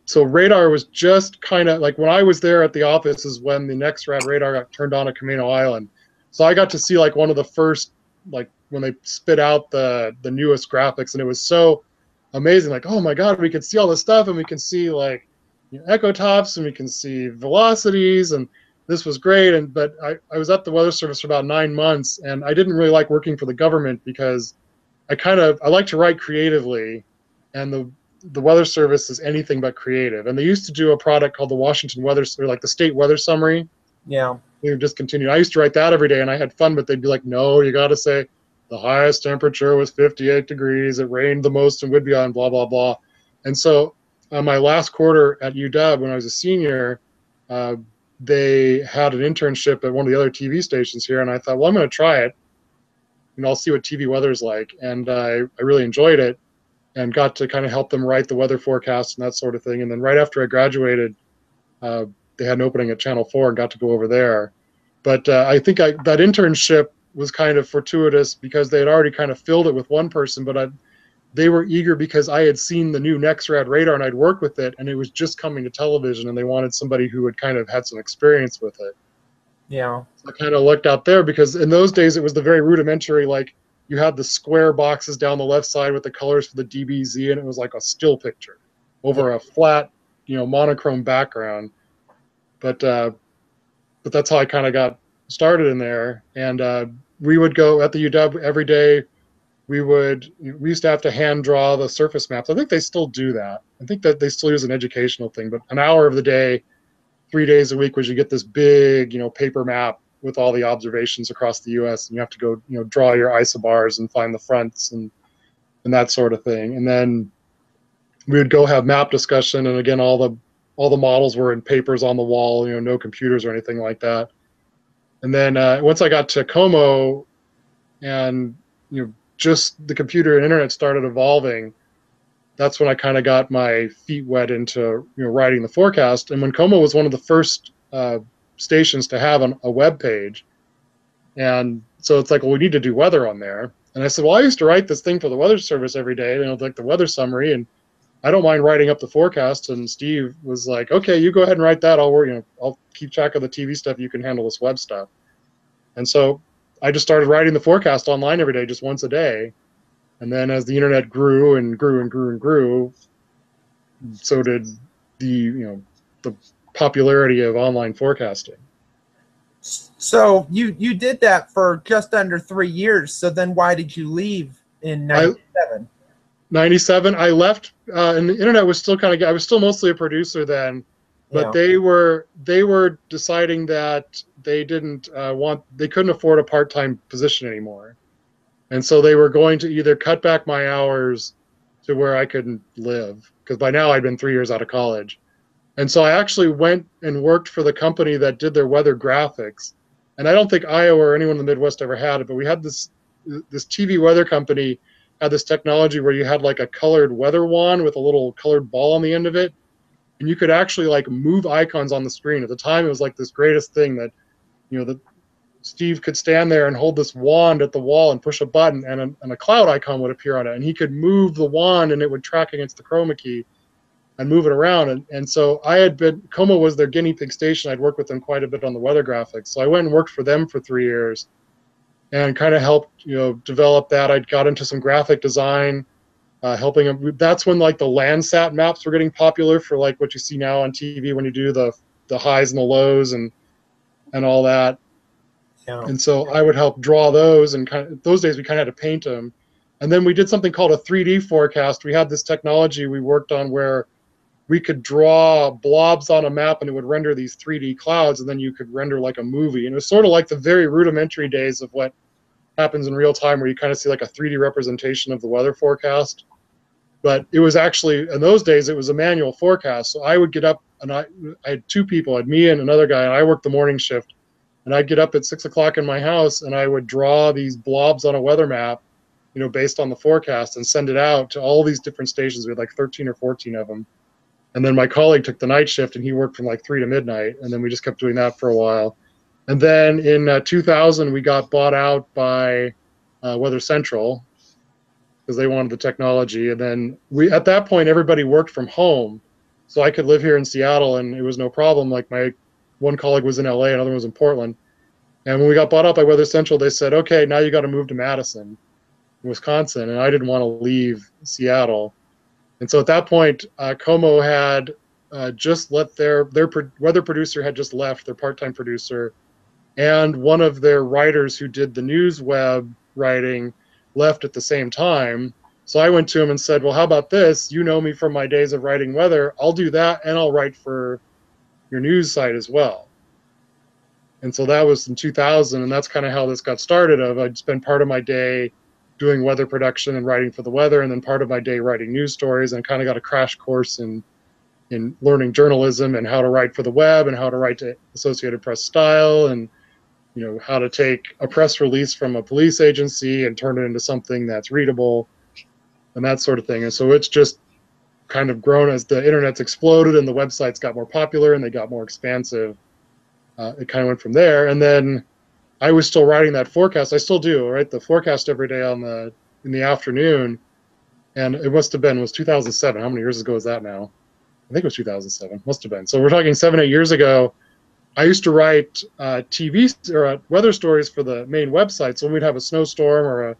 so radar was just kind of like when I was there at the office is when the next radar got turned on at Camino Island. So I got to see like one of the first, like when they spit out the newest graphics, and it was so amazing. Like, oh my God, we could see all this stuff, and we can see like echo tops, and we can see velocities, and this was great. And but I was at the Weather Service for about 9 months, and I didn't really like working for the government because I like to write creatively, and the Weather Service is anything but creative. And they used to do a product called the Washington Weather, or like the State Weather Summary. Yeah. They were discontinued. I used to write that every day, and I had fun, but they'd be like, no, you got to say the highest temperature was 58 degrees. It rained the most in Whitby, blah, blah, blah. And so my last quarter at UW, when I was a senior, they had an internship at one of the other TV stations here, and I thought, well, I'm going to try it, and I'll see what TV weather is like. And I really enjoyed it and got to kind of help them write the weather forecast and that sort of thing. And then right after I graduated, they had an opening at Channel 4 and got to go over there. But I think that internship was kind of fortuitous because they had already kind of filled it with one person, but they were eager because I had seen the new NEXRAD radar and I'd worked with it, and it was just coming to television, and they wanted somebody who had kind of had some experience with it. Yeah. So I kind of looked out there because in those days it was the very rudimentary, like you had the square boxes down the left side with the colors for the DBZ, and it was like a still picture over a flat, monochrome background. But that's how I kind of got started in there. And we would go at the UW every day. We used to have to hand draw the surface maps. I think they still do that. I think that they still use an educational thing, but an hour of the day, 3 days a week, was you get this big, paper map with all the observations across the U.S. and you have to go, draw your isobars and find the fronts and that sort of thing. And then we would go have map discussion, and again, all the models were in papers on the wall, no computers or anything like that. And then once I got to Como, and just the computer and internet started evolving, that's when I kind of got my feet wet into writing the forecast. And when Como was one of the first stations to have a web page, and so it's like, well, we need to do weather on there. And I said, well, I used to write this thing for the Weather Service every day, like the weather summary, and I don't mind writing up the forecast. And Steve was like, okay, you go ahead and write that. I'll keep track of the TV stuff. You can handle this web stuff. And so I just started writing the forecast online every day, just once a day. And then as the internet grew and grew and grew and grew, so did the popularity of online forecasting. So you did that for just under 3 years. So then why did you leave in 97? 97, I left, and the internet was still I was still mostly a producer then, but they were deciding that they they couldn't afford a part-time position anymore. And so they were going to either cut back my hours to where I couldn't live, because by now I'd been 3 years out of college. And so I actually went and worked for the company that did their weather graphics. And I don't think Iowa or anyone in the Midwest ever had it, but we had this TV weather company had this technology where you had like a colored weather wand with a little colored ball on the end of it. And you could actually like move icons on the screen. At the time, it was like this greatest thing that, that Steve could stand there and hold this wand at the wall and push a button, and a cloud icon would appear on it. And he could move the wand and it would track against the chroma key and move it around. And so Como was their guinea pig station. I'd worked with them quite a bit on the weather graphics. So I went and worked for them for 3 years and kind of helped, develop that. I got into some graphic design, helping them. That's when like the Landsat maps were getting popular for like what you see now on TV when you do the highs and the lows and all that. Yeah. And so I would help draw those, and those days we kind of had to paint them. And then we did something called a 3D forecast. We had this technology we worked on where we could draw blobs on a map and it would render these 3D clouds, and then you could render like a movie. And it was sort of like the very rudimentary days of what happens in real time, where you kind of see like a 3D representation of the weather forecast. But it was actually, in those days, it was a manual forecast. So I would get up, and I had two people, I had me and another guy, and I worked the morning shift. And I'd get up at 6 o'clock in my house, and I would draw these blobs on a weather map, based on the forecast, and send it out to all these different stations. We had like 13 or 14 of them. And then my colleague took the night shift, and he worked from like 3 to midnight. And then we just kept doing that for a while. And then in 2000, we got bought out by Weather Central because they wanted the technology. And then at that point, everybody worked from home. So I could live here in Seattle, and it was no problem. Like my one colleague was in LA, another one was in Portland. And when we got bought out by Weather Central, they said, okay, now you got to move to Madison, Wisconsin. And I didn't want to leave Seattle. And so at that point, Como had just let their weather producer had just left, their part-time producer, and one of their writers who did the news web writing left at the same time. So I went to him and said, well, how about this? You know me from my days of writing weather. I'll do that, and I'll write for your news site as well. And so that was in 2000, and that's kind of how this got started. I'd spend part of my day doing weather production and writing for the weather, and then part of my day writing news stories, and kind of got a crash course in learning journalism and how to write for the web and how to write to Associated Press style, and how to take a press release from a police agency and turn it into something that's readable and that sort of thing. And so it's just kind of grown as the internet's exploded and the websites got more popular and they got more expansive. It kind of went from there. And then I was still writing that forecast. I still do, right? The forecast every day in the afternoon. And it must have been, was 2007. How many years ago is that now? I think it was 2007. Must have been. So we're talking 7-8 years ago. I used to write TV or weather stories for the main website. So when we'd have a snowstorm or a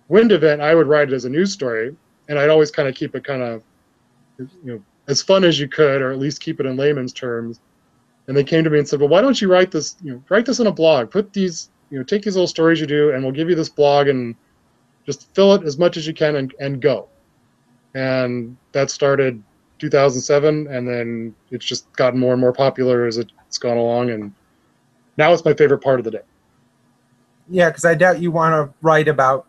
wind event, I would write it as a news story. And I'd always kind of keep it kind of, as fun as you could, or at least keep it in layman's terms. And they came to me and said, well, why don't you write this, write this in a blog, put these, take these little stories you do, and we'll give you this blog and just fill it as much as you can and go. And that started 2007, and then it's just gotten more and more popular as it's gone along, and now it's my favorite part of the day. Yeah, because I doubt you want to write about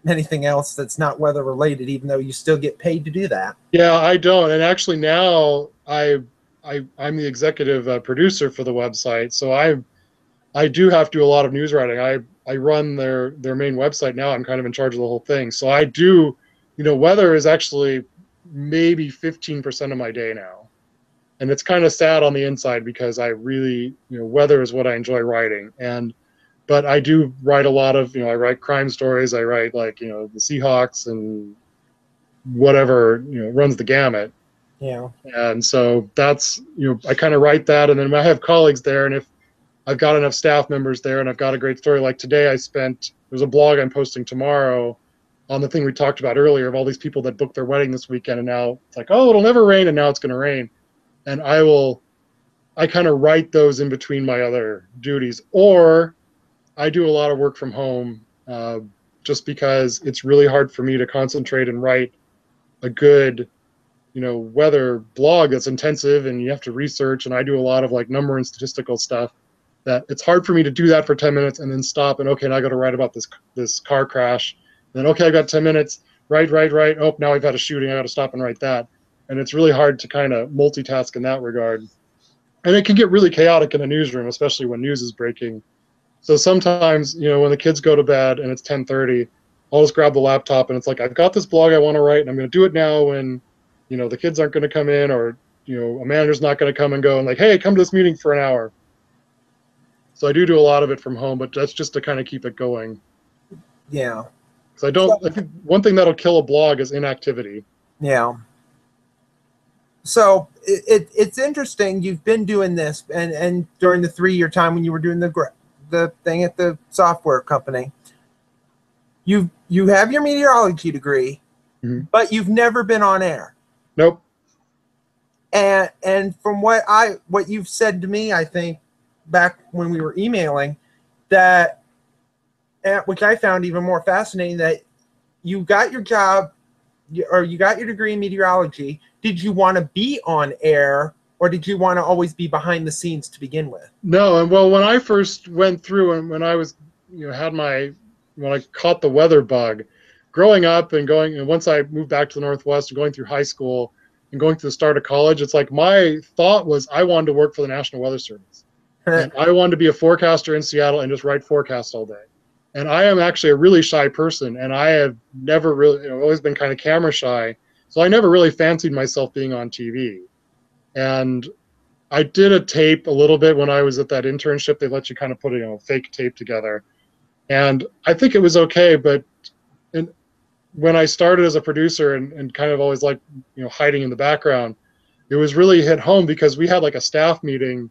anything else that's not weather related, even though you still get paid to do that. Yeah, I don't. And actually now I'm the executive producer for the website, so I do have to do a lot of news writing. I run their main website now. I'm kind of in charge of the whole thing. So I do, weather is actually maybe 15% of my day now. And it's kind of sad on the inside because I really, weather is what I enjoy writing. But I do write a lot of, I write crime stories. I write the Seahawks and whatever, runs the gamut. Yeah. And so that's, I kind of write that. And then I have colleagues there. And if I've got enough staff members there and I've got a great story, like today there's a blog I'm posting tomorrow on the thing we talked about earlier of all these people that booked their wedding this weekend, and now it's like, oh, it'll never rain, and now it's going to rain. And I kind of write those in between my other duties. Or I do a lot of work from home just because it's really hard for me to concentrate and write a good, weather blog that's intensive and you have to research, and I do a lot of number and statistical stuff that it's hard for me to do that for 10 minutes and then stop and, okay, now I got to write about this car crash. Then, okay, I've got 10 minutes, write. Oh, now I've had a shooting, I got to stop and write that. And it's really hard to kind of multitask in that regard. And it can get really chaotic in a newsroom, especially when news is breaking. So sometimes, when the kids go to bed and it's 10:30, I'll just grab the laptop and it's like, I've got this blog I want to write, and I'm going to do it now when, the kids aren't going to come in, or, a manager's not going to come and go and hey, come to this meeting for an hour. So I do a lot of it from home, but that's just to kind of keep it going. Yeah. Because I think one thing that'll kill a blog is inactivity. Yeah. So it's interesting. You've been doing this, and during the 3-year time when you were doing the thing at the software company, you have your meteorology degree, mm-hmm. but you've never been on air. Nope. And from what you've said to me, I think back when we were emailing, that, which I found even more fascinating, that you got your job, or you got your degree in meteorology. Did you want to be on air, or did you want to always be behind the scenes to begin with? No, and well, when I first went through, and when I was, when I caught the weather bug, growing up and once I moved back to the Northwest and going through high school and going through the start of college, it's like my thought was I wanted to work for the National Weather Service. And I wanted to be a forecaster in Seattle and just write forecasts all day. And I am actually a really shy person, and I have never really, always been kind of camera shy. So I never really fancied myself being on TV. And I did a tape a little bit when I was at that internship. They let you kind of put a fake tape together. And I think it was okay, but when I started as a producer and kind of always hiding in the background, it was really hit home because we had a staff meeting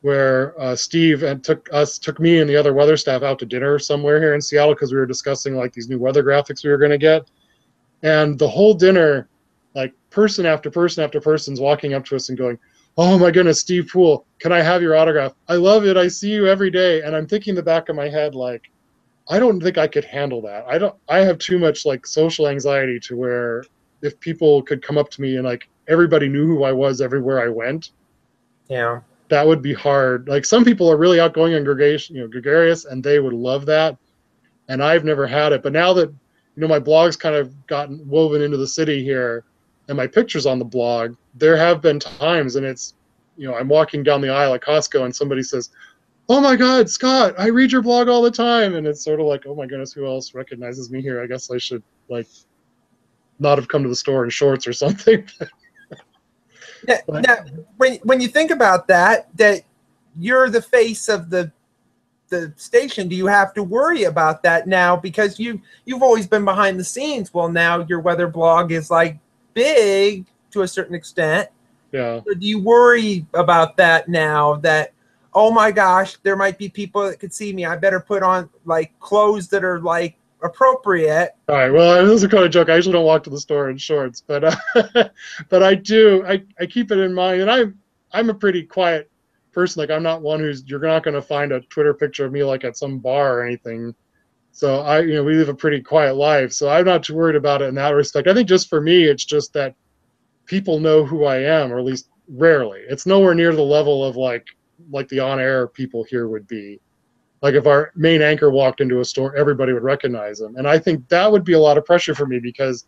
where Steve and took me and the other weather staff out to dinner somewhere here in Seattle because we were discussing like these new weather graphics we were going to get. And the whole dinner, like person after person after person's walking up to us and going, "Oh my goodness, Steve Poole, can I have your autograph? I love it. I see you every day." And I'm thinking in the back of my head, like, I don't think I could handle that. I have too much like social anxiety to where if people could come up to me and like everybody knew who I was everywhere I went, Yeah. that would be hard. Like some people are really outgoing and gregarious, and they would love that. And I've never had it. But now that, my blog's kind of gotten woven into the city here and my picture's on the blog, there have been times, and it's, I'm walking down the aisle at Costco and somebody says, "Oh my God, Scott, I read your blog all the time." And it's sort of like, oh my goodness, who else recognizes me here? I guess I should like not have come to the store in shorts or something. Now, when you think about that you're the face of the station, do you have to worry about that now? Because you've always been behind the scenes. Well, now your weather blog is like big to a certain extent. Yeah. So do you worry about that now that, oh my gosh, there might be people that could see me, I better put on like clothes that are like appropriate? All right. Well, this is a kind of joke. I usually don't walk to the store in shorts, but but I do. I keep it in mind, and I'm a pretty quiet person. Like I'm not one you're not going to find a Twitter picture of me like at some bar or anything. So we live a pretty quiet life. So I'm not too worried about it in that respect. I think just for me, it's just that people know who I am, or at least rarely. It's nowhere near the level of like the on-air people here would be. Like if our main anchor walked into a store, everybody would recognize him. And I think that would be a lot of pressure for me, because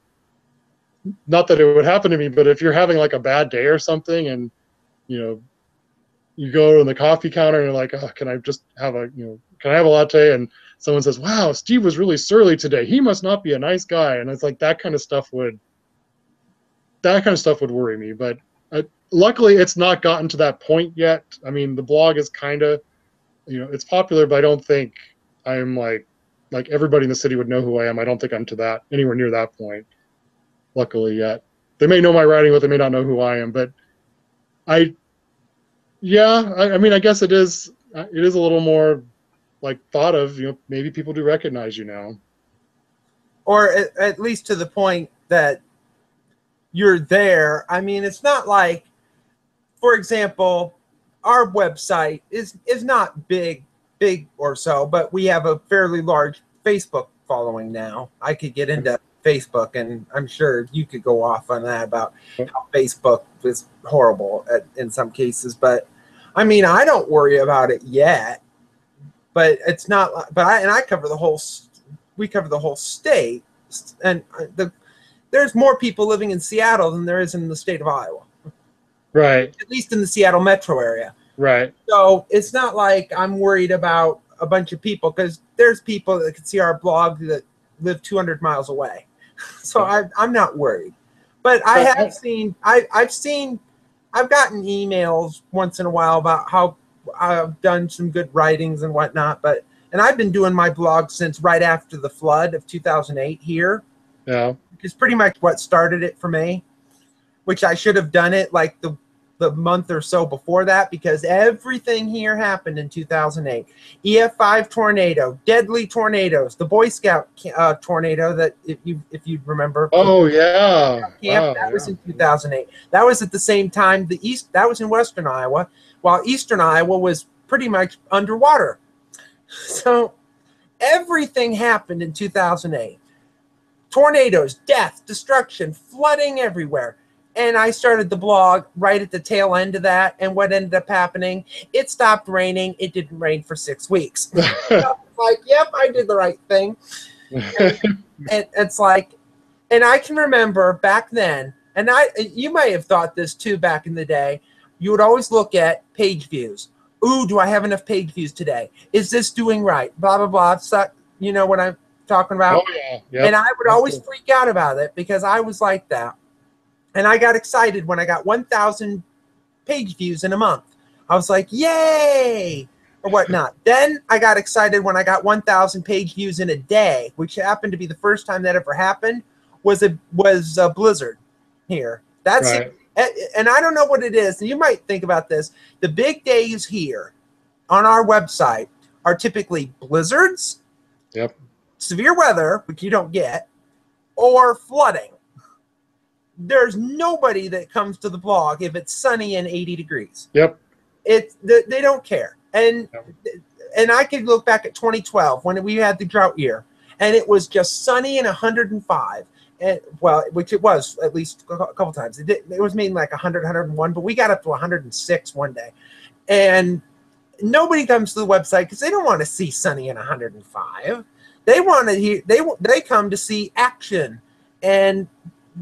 not that it would happen to me, but if you're having like a bad day or something and, you go to the coffee counter and you're like, "Oh, can I just have can I have a latte?" And someone says, "Wow, Steve was really surly today. He must not be a nice guy." And it's like that kind of stuff would worry me. But luckily it's not gotten to that point yet. I mean, the blog is kind of, it's popular, but I don't think I'm like everybody in the city would know who I am. I don't think I'm to anywhere near that point, luckily yet. They may know my writing, but they may not know who I am. But I mean, I guess it is a little more like thought of, maybe people do recognize you now. Or at least to the point that you're there. I mean, it's not like, for example, our website is not big or so, but we have a fairly large Facebook following now. I could get into Facebook, and I'm sure you could go off on that about how Facebook is horrible in some cases. But I mean, I don't worry about it yet. But it's not. But I cover the whole. We cover the whole state, and there's more people living in Seattle than there is in the state of Iowa. Right. At least in the Seattle metro area. Right. So it's not like I'm worried about a bunch of people, because there's people that can see our blog that live 200 miles away. So I'm not worried. But I have seen, I've gotten emails once in a while about how I've done some good writings and whatnot. And I've been doing my blog since right after the flood of 2008 here. Yeah. Which is pretty much what started it for me, which I should have done it like the month or so before that, because everything here happened in 2008. EF5 tornado, deadly tornadoes, the Boy Scout tornado that if you remember. Oh yeah. Camp, that was in 2008. That was at the same time that was in Western Iowa, while Eastern Iowa was pretty much underwater. So everything happened in 2008. Tornadoes, death, destruction, flooding everywhere. And I started the blog right at the tail end of that. And what ended up happening, it stopped raining. It didn't rain for 6 weeks. Like, yep, I did the right thing. And it's like, and I can remember back then, and you may have thought this too back in the day, you would always look at page views. Ooh, do I have enough page views today? Is this doing right? Blah, blah, blah. So, you know what I'm talking about? Oh, yeah. Yep. And I would always freak out about it, because I was like that. And I got excited when I got 1,000 page views in a month. I was like, yay, or whatnot. Then I got excited when I got 1,000 page views in a day, which happened to be the first time that ever happened, was a blizzard here. That's right. And I don't know what it is. And you might think about this. The big days here on our website are typically blizzards, Yep. severe weather, which you don't get, or flooding. There's nobody that comes to the blog if it's sunny and 80 degrees. Yep. They don't care. And I could look back at 2012 when we had the drought year, and it was just sunny and 105. And well, which it was at least a couple times. It was maybe like 100, 101, but we got up to 106 one day. And nobody comes to the website because they don't want to see sunny and 105. They want to hear. They come to see action. And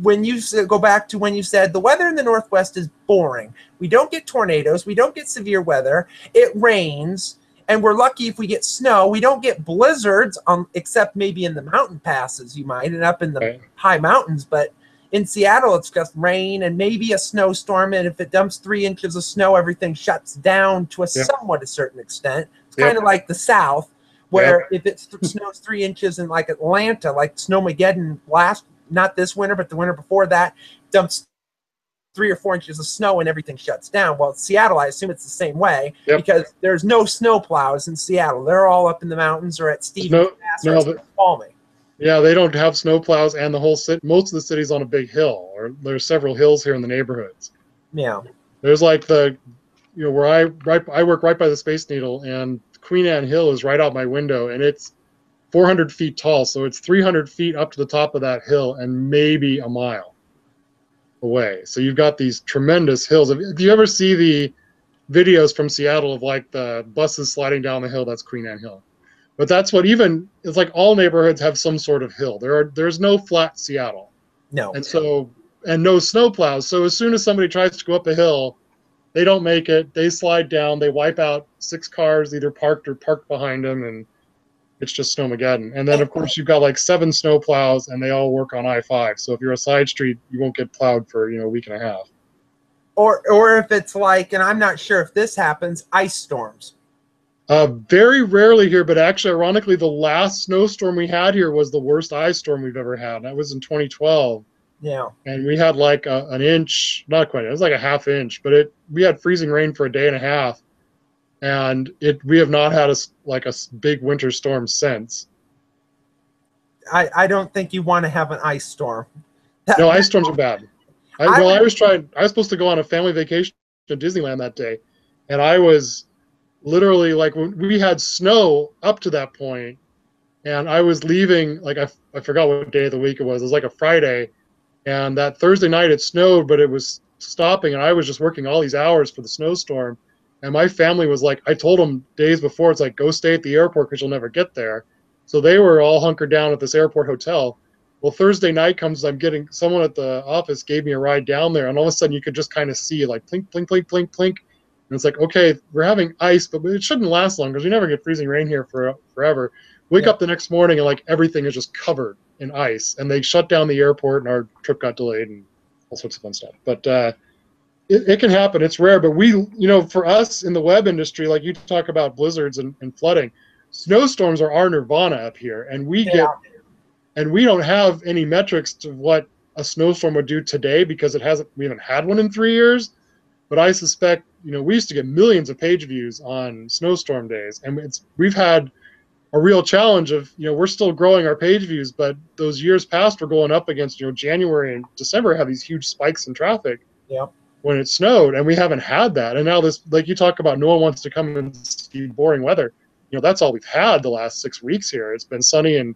when you go back to when you said the weather in the Northwest is boring, we don't get tornadoes, we don't get severe weather. It rains. And we're lucky if we get snow. We don't get blizzards, except maybe in the mountain passes you might, and up in the high mountains. But in Seattle, it's just rain and maybe a snowstorm. And if it dumps 3 inches of snow, everything shuts down to a somewhat a certain extent. It's kind of like the South, where if it snows 3 inches in like Atlanta, like Snowmageddon not this winter, but the winter before that, dumps 3 or 4 inches of snow and everything shuts down. Well, Seattle, I assume it's the same way because there's no snow plows in Seattle. They're all up in the mountains or at Stevens Pass or at Palmy. Yeah, they don't have snow plows, and the whole city, most of the city's on a big hill, or there's several hills here in the neighborhoods. Yeah. There's like where I work right by the Space Needle, and Queen Anne Hill is right out my window, and it's 400 feet tall, so it's 300 feet up to the top of that hill and maybe a mile away. So you've got these tremendous hills. If you ever see the videos from Seattle of like the buses sliding down the hill, that's Queen Anne Hill. But that's what it's like all neighborhoods have some sort of hill. There's no flat Seattle. No. And no snow plows. So as soon as somebody tries to go up a hill, they don't make it. They slide down. They wipe out 6 cars, either parked or parked behind them, and it's just Snowmageddon. And then, of course, you've got like 7 snow plows, and they all work on I-5. So if you're a side street, you won't get plowed for a week and a half. Or if it's like, and I'm not sure if this happens, ice storms. Very rarely here, but actually, ironically, the last snowstorm we had here was the worst ice storm we've ever had. That was in 2012. Yeah. And we had like an inch, not quite, it was like a half inch, but we had freezing rain for a day and a half. And we have not had a big winter storm since. I don't think you want to have an ice storm. No, ice storms are bad. I was supposed to go on a family vacation to Disneyland that day, and I was literally like, when we had snow up to that point, and I was leaving, like I forgot what day of the week it was. It was like a Friday, and that Thursday night it snowed, but it was stopping, and I was just working all these hours for the snowstorm. And my family was like, I told them days before, it's like, go stay at the airport because you'll never get there. So they were all hunkered down at this airport hotel. Well, Thursday night comes, someone at the office gave me a ride down there, and all of a sudden you could just kind of see like plink, plink, plink, plink, plink. And it's like, okay, we're having ice, but it shouldn't last long because we never get freezing rain here forever. Wake up the next morning and like everything is just covered in ice, and they shut down the airport and our trip got delayed and all sorts of fun stuff. But it can happen. It's rare, but for us in the web industry, like you talk about blizzards and flooding, snowstorms are our nirvana up here, and we don't have any metrics to what a snowstorm would do today because we haven't had one in 3 years. But I suspect, we used to get millions of page views on snowstorm days, and we've had a real challenge of, we're still growing our page views, but those years past we're going up against, January and December have these huge spikes in traffic. Yeah. When it snowed, and we haven't had that. And now this, like you talk about, no one wants to come and see boring weather. That's all we've had the last 6 weeks here. It's been sunny and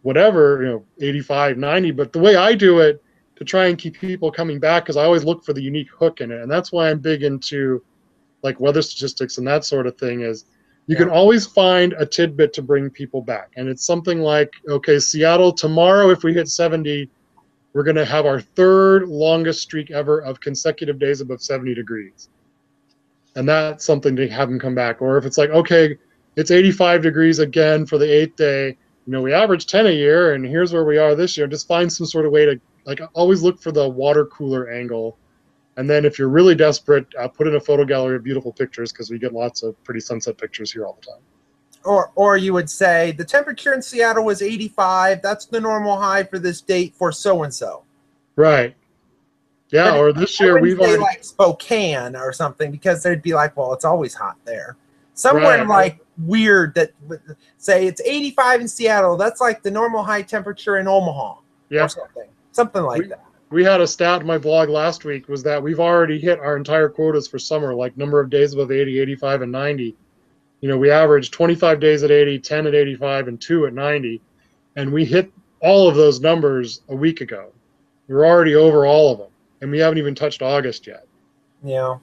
whatever, 85, 90. But the way I do it to try and keep people coming back, because I always look for the unique hook in it. And that's why I'm big into like weather statistics and that sort of thing is you can always find a tidbit to bring people back. And it's something like, okay, Seattle, tomorrow, if we hit 70, we're going to have our 3rd longest streak ever of consecutive days above 70 degrees. And that's something to have them come back. Or if it's like, okay, it's 85 degrees again for the 8th day. We average 10 a year, and here's where we are this year. Just find some sort of way to, like, always look for the water cooler angle. And then if you're really desperate, put in a photo gallery of beautiful pictures because we get lots of pretty sunset pictures here all the time. Or you would say the temperature in Seattle was 85. That's the normal high for this date for so-and-so. Right. Yeah, But or this I year wouldn't we've say already like Spokane or something, because they'd be like, well, it's always hot there. Somewhere right. like weird that say it's 85 in Seattle. That's like the normal high temperature in Omaha or Yep. something like that. We had a stat in my blog last week was that we've already hit our entire quotas for summer, like number of days above 80, 85, and 90. You know, we averaged 25 days at 80, 10 at 85, and 2 at 90. And we hit all of those numbers a week ago. We're already over all of them. And we haven't even touched August yet. Yeah.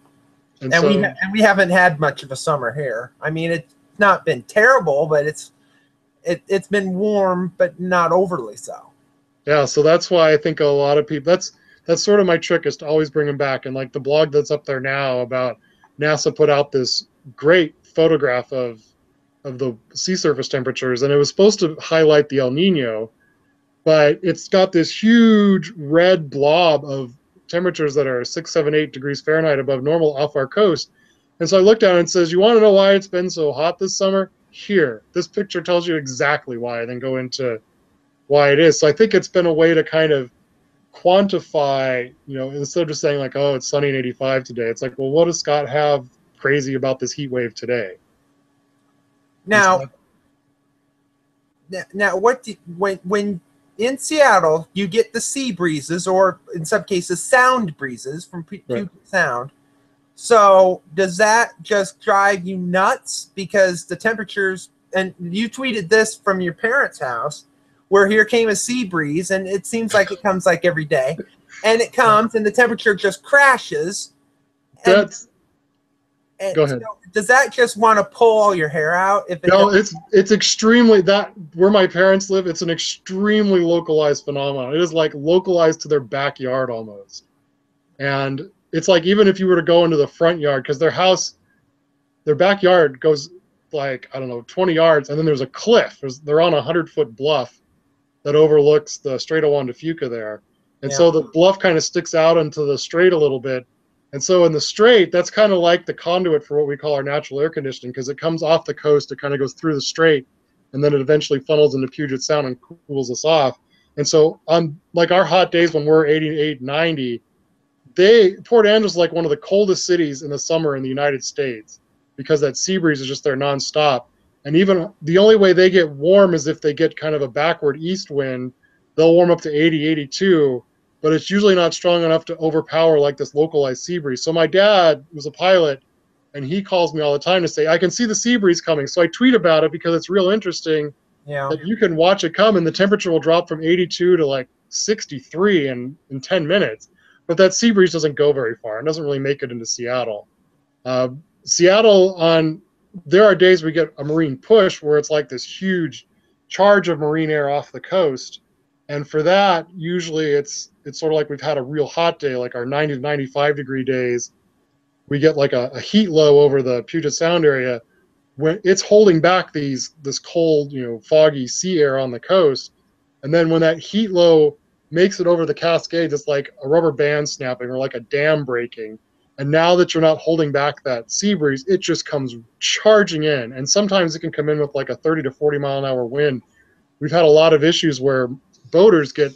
And And so we haven't had much of a summer here. I mean, it's not been terrible, but it's been warm, but not overly so. yeah, so that's why I think a lot of people that's sort of my trick is to always bring them back. And like the blog that's up there now about NASA put out this great photograph of the sea surface temperatures, and it was supposed to highlight the El Nino, but it's got this huge red blob of temperatures that are 6, 7, 8 degrees Fahrenheit above normal off our coast. And so I looked at it and says, you want to know why it's been so hot this summer? Here, this picture tells you exactly why, and then go into why it is. So I think it's been a way to kind of quantify, you know, instead of just saying like, oh, it's sunny and 85 today, it's like, well, what does Scott have crazy about this heat wave today? Now, when in Seattle you get the sea breezes, or in some cases sound breezes from Puget Sound. So does that just drive you nuts because the temperatures? And you tweeted this from your parents' house, where here came a sea breeze, and it seems like it comes like every day, and it comes and the temperature just crashes. Go ahead. So does that just want to pull all your hair out? If it No, it's extremely, that where my parents live, it's an extremely localized phenomenon. It is like localized to their backyard almost. And it's like even if you were to go into the front yard, because their backyard goes like, I don't know, 20 yards, and then there's a cliff. They're on a 100-foot bluff that overlooks the Strait of Juan de Fuca there. And so the bluff kind of sticks out into the strait a little bit. And so in the strait, that's kind of like the conduit for what we call our natural air conditioning, because it comes off the coast, it kind of goes through the strait, and then it eventually funnels into Puget Sound and cools us off. And so on like our hot days when we're 88, 90, Port Angeles is like one of the coldest cities in the summer in the United States, because that sea breeze is just there nonstop. And even the only way they get warm is if they get kind of a backward east wind. They'll warm up to 80, 82, but it's usually not strong enough to overpower like this localized sea breeze. So my dad was a pilot, and he calls me all the time to say, I can see the sea breeze coming. So I tweet about it because it's real interesting that you can watch it come, and the temperature will drop from 82 to like 63 in 10 minutes. But that sea breeze doesn't go very far. It doesn't really make it into Seattle. There are days we get a marine push where it's like this huge charge of marine air off the coast. And for that, usually it's sort of like we've had a real hot day, like our 90 to 95 degree days. We get like a heat low over the Puget Sound area when it's holding back this cold, foggy sea air on the coast. And then when that heat low makes it over the Cascades, it's like a rubber band snapping or like a dam breaking. And now that you're not holding back that sea breeze, it just comes charging in. And sometimes it can come in with like a 30 to 40 mile an hour wind. We've had a lot of issues where boaters get,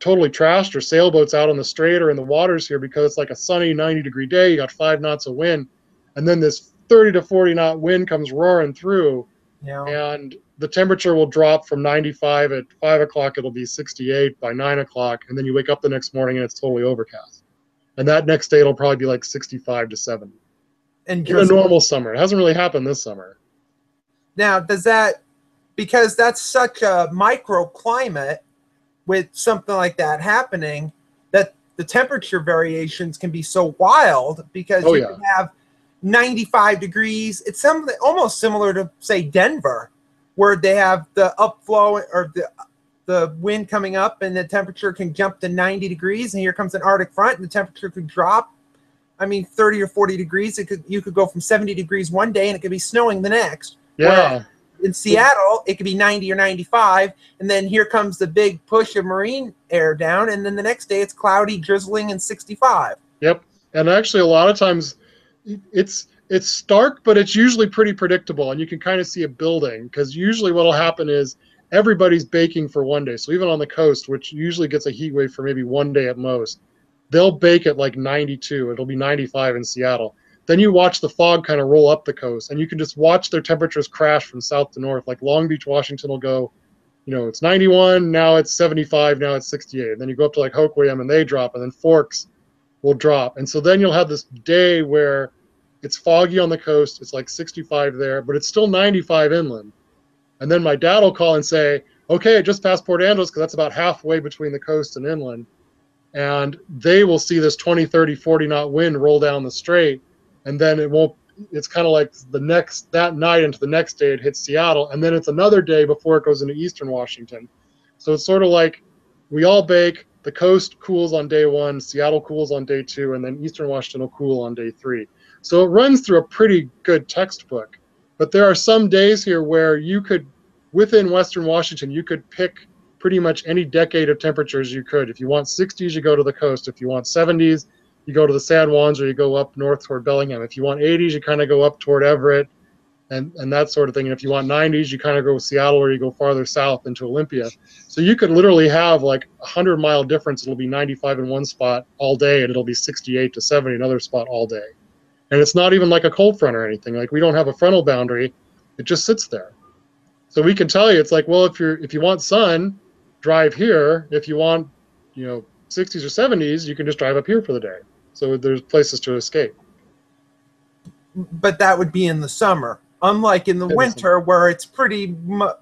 totally trashed, or sailboats out on the strait or in the waters here, because it's like a sunny 90-degree day. You got 5 knots of wind, and then this 30 to 40 knot wind comes roaring through, and the temperature will drop from 95 at 5 o'clock. It'll be 68 by 9 o'clock, and then you wake up the next morning and it's totally overcast. And that next day it'll probably be like 65 to 70. And in a normal summer. It hasn't really happened this summer. Now, because that's such a microclimate, with something like that happening, that the temperature variations can be so wild, because you can have 95 degrees. It's something almost similar to, say, Denver, where they have the upflow or the wind coming up, and the temperature can jump to 90 degrees, and here comes an Arctic front, and the temperature could drop, 30 or 40 degrees. You could go from 70 degrees one day, and it could be snowing the next. Yeah. In Seattle, it could be 90 or 95, and then here comes the big push of marine air down, and then the next day it's cloudy, drizzling, and 65. Yep. And actually, a lot of times it's stark, but it's usually pretty predictable, and you can kind of see it building, because usually what will happen is everybody's baking for one day. So even on the coast, which usually gets a heat wave for maybe one day at most, they'll bake at like 92. It'll be 95 in Seattle. Then you watch the fog kind of roll up the coast, and you can just watch their temperatures crash from south to north. Like Long Beach, Washington will go, it's 91, now it's 75, now it's 68. And then you go up to like Hoquiam and they drop, and then Forks will drop. And so then you'll have this day where it's foggy on the coast, it's like 65 there, but it's still 95 inland. And then my dad will call and say, okay, I just passed Port Angeles, because that's about halfway between the coast and inland. And they will see this 20, 30, 40 knot wind roll down the strait. And then it's kind of like that night into the next day it hits Seattle. And then it's another day before it goes into eastern Washington. So it's sort of like we all bake, the coast cools on day 1, Seattle cools on day 2, and then eastern Washington will cool on day 3. So it runs through a pretty good textbook. But there are some days here where you could, within western Washington, you could pick pretty much any decade of temperatures you could. If you want 60s, you go to the coast. If you want 70s, you go to the San Juans, or you go up north toward Bellingham. If you want 80s, you kind of go up toward Everett and that sort of thing. And if you want 90s, you kind of go Seattle, or you go farther south into Olympia. So you could literally have like 100-mile difference. It'll be 95 in one spot all day, and it'll be 68 to 70 in another spot all day. And it's not even like a cold front or anything. Like, we don't have a frontal boundary. It just sits there. So we can tell you, it's like, well, if you want sun, drive here. If you want, 60s or 70s, you can just drive up here for the day. So there's places to escape. But that would be in the summer, unlike in the winter, where it's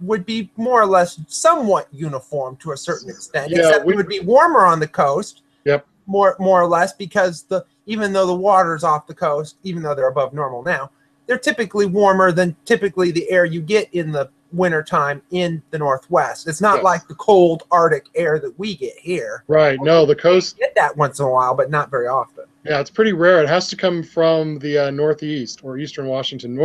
would be more or less somewhat uniform to a certain extent. Yeah, except it would be warmer on the coast. Yep. More or less, because even though the water's off the coast, even though they're above normal now, they're typically warmer than typically the air you get in the wintertime in the Northwest. It's not like the cold Arctic air that we get here. Right. No, the coast. We get that once in a while, but not very often. Yeah, it's pretty rare. It has to come from the northeast or eastern Washington.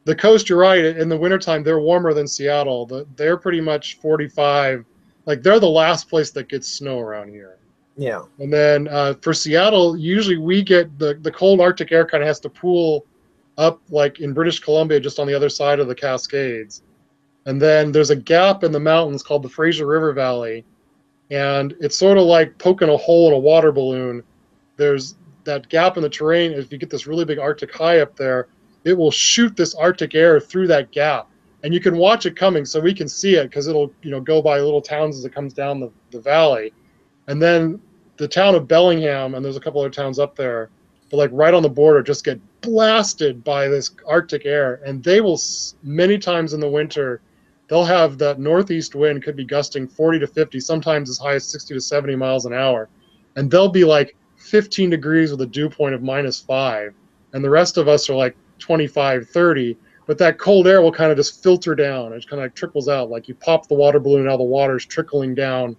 The coast, you're right, in the wintertime, they're warmer than Seattle. They're pretty much 45. Like, they're the last place that gets snow around here. Yeah. And then for Seattle, usually we get the cold Arctic air kind of has to pool up, like in British Columbia, just on the other side of the Cascades. And then there's a gap in the mountains called the Fraser River Valley. And it's sort of like poking a hole in a water balloon. There's that gap in the terrain. If you get this really big Arctic high up there, it will shoot this Arctic air through that gap. And you can watch it coming, so we can see it, because it'll go by little towns as it comes down the valley. And then the town of Bellingham, and there's a couple other towns up there, but like right on the border, just get blasted by this Arctic air. And they will, many times in the winter, they'll have that northeast wind could be gusting 40 to 50, sometimes as high as 60 to 70 miles an hour. And they'll be like 15 degrees with a dew point of -5. And the rest of us are like 25, 30. But that cold air will kind of just filter down. It kind of like trickles out. Like you pop the water balloon, now the water's trickling down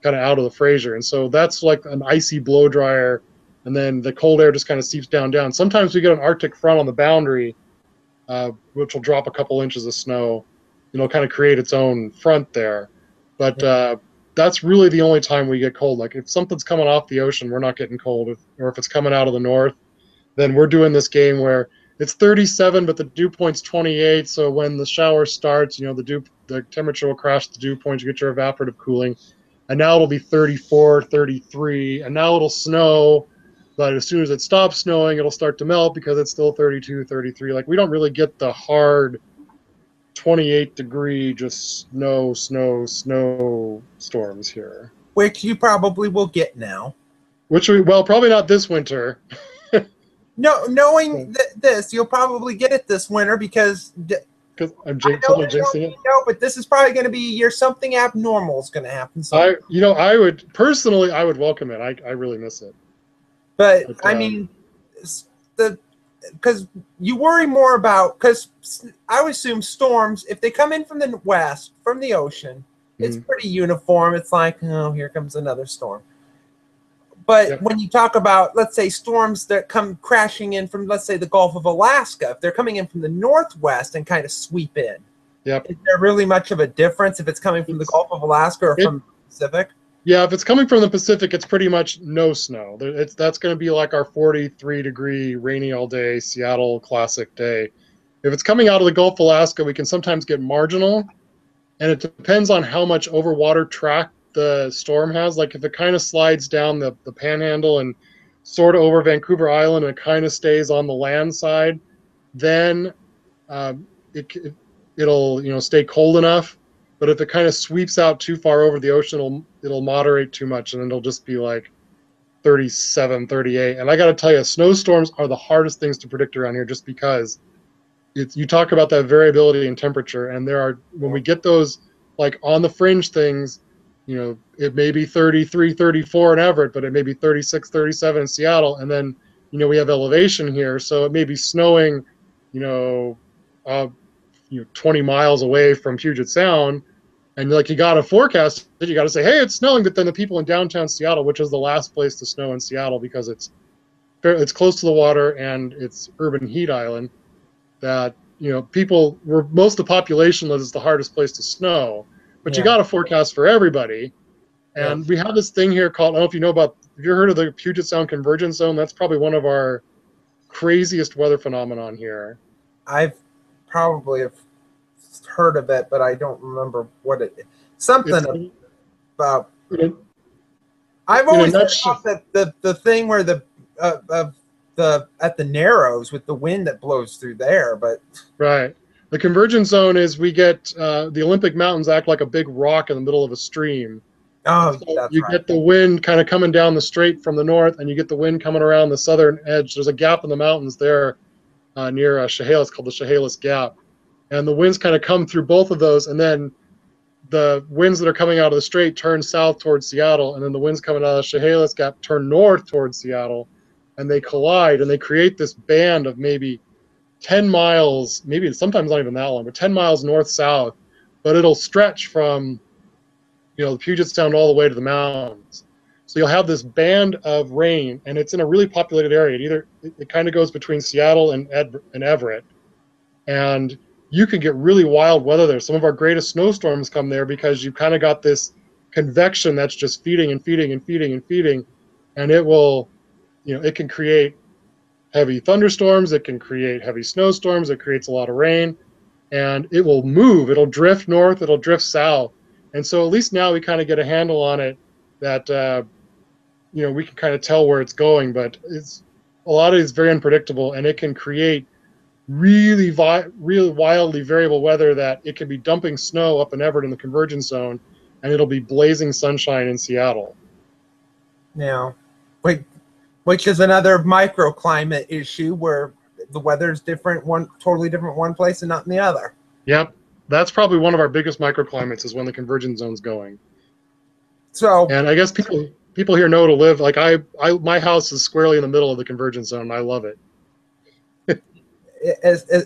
kind of out of the Fraser. And so that's like an icy blow dryer. And then the cold air just kind of seeps down. Sometimes we get an Arctic front on the boundary, which will drop a couple inches of snow. Kind of create its own front there. But that's really the only time we get cold. Like if something's coming off the ocean, we're not getting cold. Or if it's coming out of the north, then we're doing this game where it's 37, but the dew point's 28. So when the shower starts, the temperature will crash the dew point. You get your evaporative cooling. And now it'll be 34, 33. And now it'll snow. But as soon as it stops snowing, it'll start to melt because it's still 32, 33. Like we don't really get the hard 28-degree just snow storms here. Which you probably will get now. Probably not this winter. No, knowing this, you'll probably get it this winter because I'm jinxing it. No, but this is probably going to be a year something abnormal is going to happen. I would personally, I would welcome it. I really miss it. But I mean, because you worry more about, because I would assume storms, if they come in from the west, from the ocean, it's pretty uniform. It's like, oh, here comes another storm. But when you talk about, let's say, storms that come crashing in from, let's say, the Gulf of Alaska, if they're coming in from the northwest and kind of sweep in, is there really much of a difference if it's coming from the Gulf of Alaska or from the Pacific? Yeah, if it's coming from the Pacific, it's pretty much no snow. That's going to be like our 43-degree rainy all day Seattle classic day. If it's coming out of the Gulf of Alaska, we can sometimes get marginal, and it depends on how much overwater track the storm has. Like if it kind of slides down the panhandle and sort of over Vancouver Island and it kind of stays on the land side, then um, it'll stay cold enough. But if it kind of sweeps out too far over the ocean, it'll moderate too much, and it'll just be like 37, 38. And I got to tell you, snowstorms are the hardest things to predict around here, just because you talk about that variability in temperature, and when we get those like on the fringe things, it may be 33, 34 in Everett, but it may be 36, 37 in Seattle, and then we have elevation here, so it may be snowing, 20 miles away from Puget Sound, and like you got to forecast it. You got to say, hey, it's snowing, but then the people in downtown Seattle, which is the last place to snow in Seattle because it's close to the water and it's urban heat island, that people where most of the population lives is the hardest place to snow. But you got to forecast for everybody. And we have this thing here called, I don't know if you know about, have you heard of the Puget Sound Convergence Zone? That's probably one of our craziest weather phenomenon here. I've probably have heard of it, but I don't remember what it is. Something about. I've always thought that the thing where the at the Narrows with the wind that blows through there, but right. The convergence zone is we get the Olympic Mountains act like a big rock in the middle of a stream. Oh, so that's you get the wind kind of coming down the strait from the north, and you get the wind coming around the southern edge. There's a gap in the mountains there near Chehalis called the Chehalis Gap, and the winds kind of come through both of those, and then the winds that are coming out of the strait turn south towards Seattle, and then the winds coming out of the Chehalis Gap turn north towards Seattle, and they collide, and they create this band of maybe 10 miles, maybe sometimes not even that long, but 10 miles north-south, but it'll stretch from the Puget Sound all the way to the mountains. So you'll have this band of rain, and it's in a really populated area. It kind of goes between Seattle and Everett, and you can get really wild weather there. Some of our greatest snowstorms come there because you've kind of got this convection that's just feeding and feeding and feeding and feeding, and it will, it can create heavy thunderstorms, it can create heavy snowstorms, it creates a lot of rain, and it will move. It'll drift north, it'll drift south. And so at least now we kind of get a handle on it that, we can kind of tell where it's going, but a lot of it's very unpredictable, and it can create really wildly variable weather that it could be dumping snow up in Everett in the convergence zone, and it'll be blazing sunshine in Seattle. Now, which is another microclimate issue where the weather's different, totally different one place and not in the other. Yep. That's probably one of our biggest microclimates is when the convergence zone's going. So, and I guess people here know to live like my house is squarely in the middle of the convergence zone, and I love it.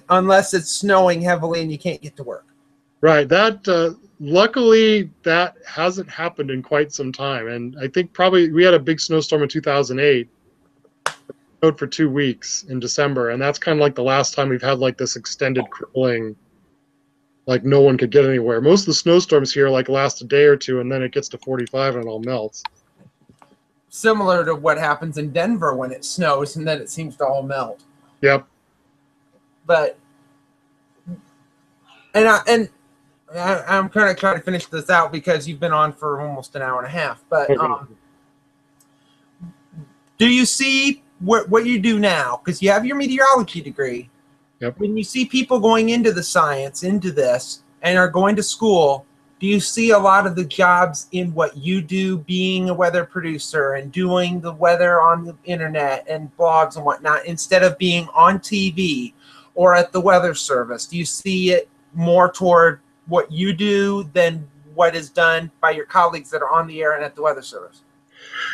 Unless it's snowing heavily and you can't get to work. Right. That luckily that hasn't happened in quite some time, and I think probably we had a big snowstorm in 2008. Snowed for 2 weeks in December, and that's kind of like the last time we've had like this extended crippling. Like no one could get anywhere. Most of the snowstorms here like last a day or two, and then it gets to 45 and it all melts. Similar to what happens in Denver when it snows and then it seems to all melt. Yep. But I'm kind of trying to finish this out because you've been on for almost an hour and a half. But do you see what you do now? Because you have your meteorology degree. Yep. When you see people going into the science, into this, and are going to school, do you see a lot of the jobs in what you do, being a weather producer and doing the weather on the internet and blogs and whatnot, instead of being on TV or at the Weather Service? Do you see it more toward what you do than what is done by your colleagues that are on the air and at the Weather Service?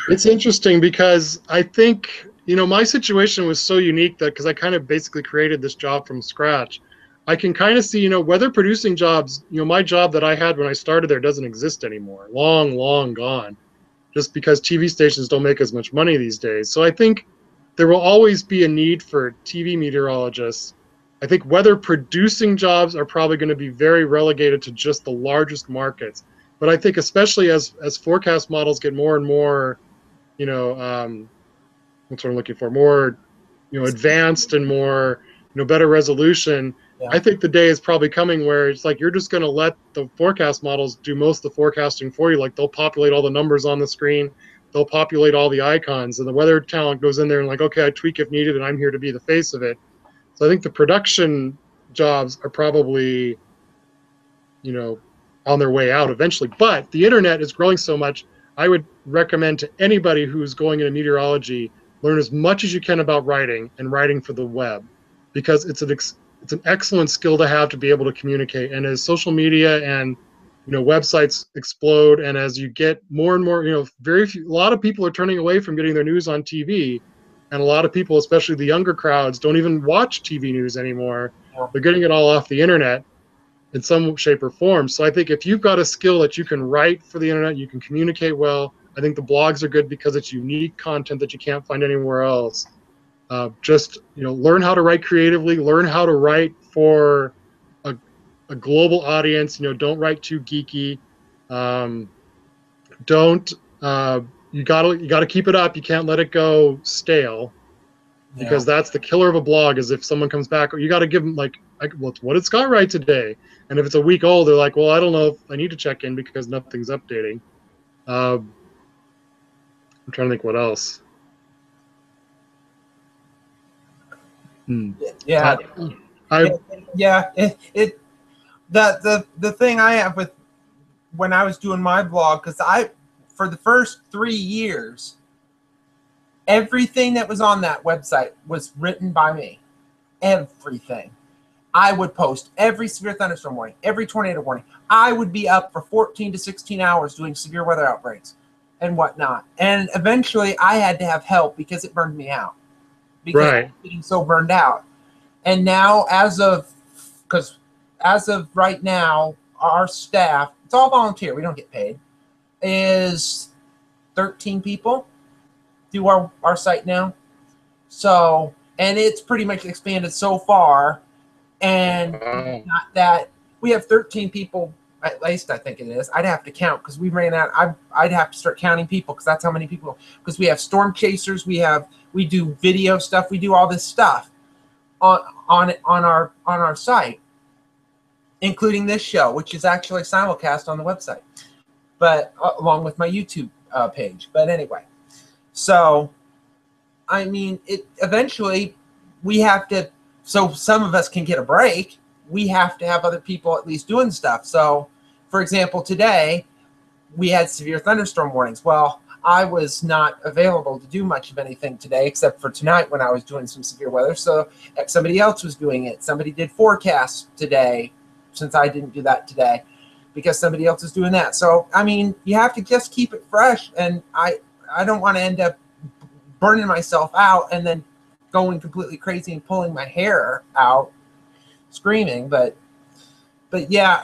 It's interesting because I think, my situation was so unique that because I kind of basically created this job from scratch, I can kind of see, weather producing jobs, my job that I had when I started there doesn't exist anymore. Long, long gone. Just because TV stations don't make as much money these days. So I think there will always be a need for TV meteorologists. I think weather producing jobs are probably going to be very relegated to just the largest markets. But I think especially as forecast models get more and more, that's what I'm looking for, more, advanced and more, better resolution, Yeah. I think the day is probably coming where it's like you're just going to let the forecast models do most of the forecasting for you. Like they'll populate all the numbers on the screen, they'll populate all the icons, and the weather talent goes in there and like, okay, I tweak if needed, and I'm here to be the face of it. So I think the production jobs are probably, you know, on their way out eventually. But the internet is growing so much. I would recommend to anybody who's going into meteorology, learn as much as you can about writing and writing for the web, because it's an excellent skill to have to be able to communicate. And as social media and websites explode, and as you get more and more, a lot of people are turning away from getting their news on TV, and a lot of people, especially the younger crowds, don't even watch TV news anymore. Yeah. They're getting it all off the internet in some shape or form. So I think if you've got a skill that you can write for the internet, you can communicate well. I think the blogs are good because it's unique content that you can't find anywhere else. Just learn how to write creatively, learn how to write for a global audience. Don't write too geeky. Don't you gotta keep it up. You can't let it go stale, because that's the killer of a blog. Is if someone comes back, you got to give them like, well, what did Scott write today? And if it's a week old, they're like, well, I don't know if I need to check in because nothing's updating. I'm trying to think what else. Yeah. The thing I have with when I was doing my blog, because for the first 3 years, everything that was on that website was written by me. Everything. I would post every severe thunderstorm warning, every tornado warning. I would be up for 14 to 16 hours doing severe weather outbreaks and whatnot. And eventually I had to have help because it burned me out. Because I was getting so burned out. And now as of right now, our staff, it's all volunteer, we don't get paid, is 13 people through our site now. So, and it's pretty much expanded so far. And not that we have 13 people, at least I think it is. I'd have to count because we ran out. I'd have to start counting people because that's how many people. Because we have storm chasers, we do video stuff, we do all this stuff on our site, including this show, which is actually simulcast on the website, but along with my YouTube page. But anyway, so I mean, eventually we have to. So some of us can get a break. We have to have other people at least doing stuff. So, for example, today we had severe thunderstorm warnings. Well, I was not available to do much of anything today except for tonight when I was doing some severe weather. So somebody else was doing it. Somebody did forecasts today, since I didn't do that today, because somebody else is doing that. So, I mean, you have to just keep it fresh. And I don't want to end up burning myself out and then going completely crazy and pulling my hair out, screaming. But yeah,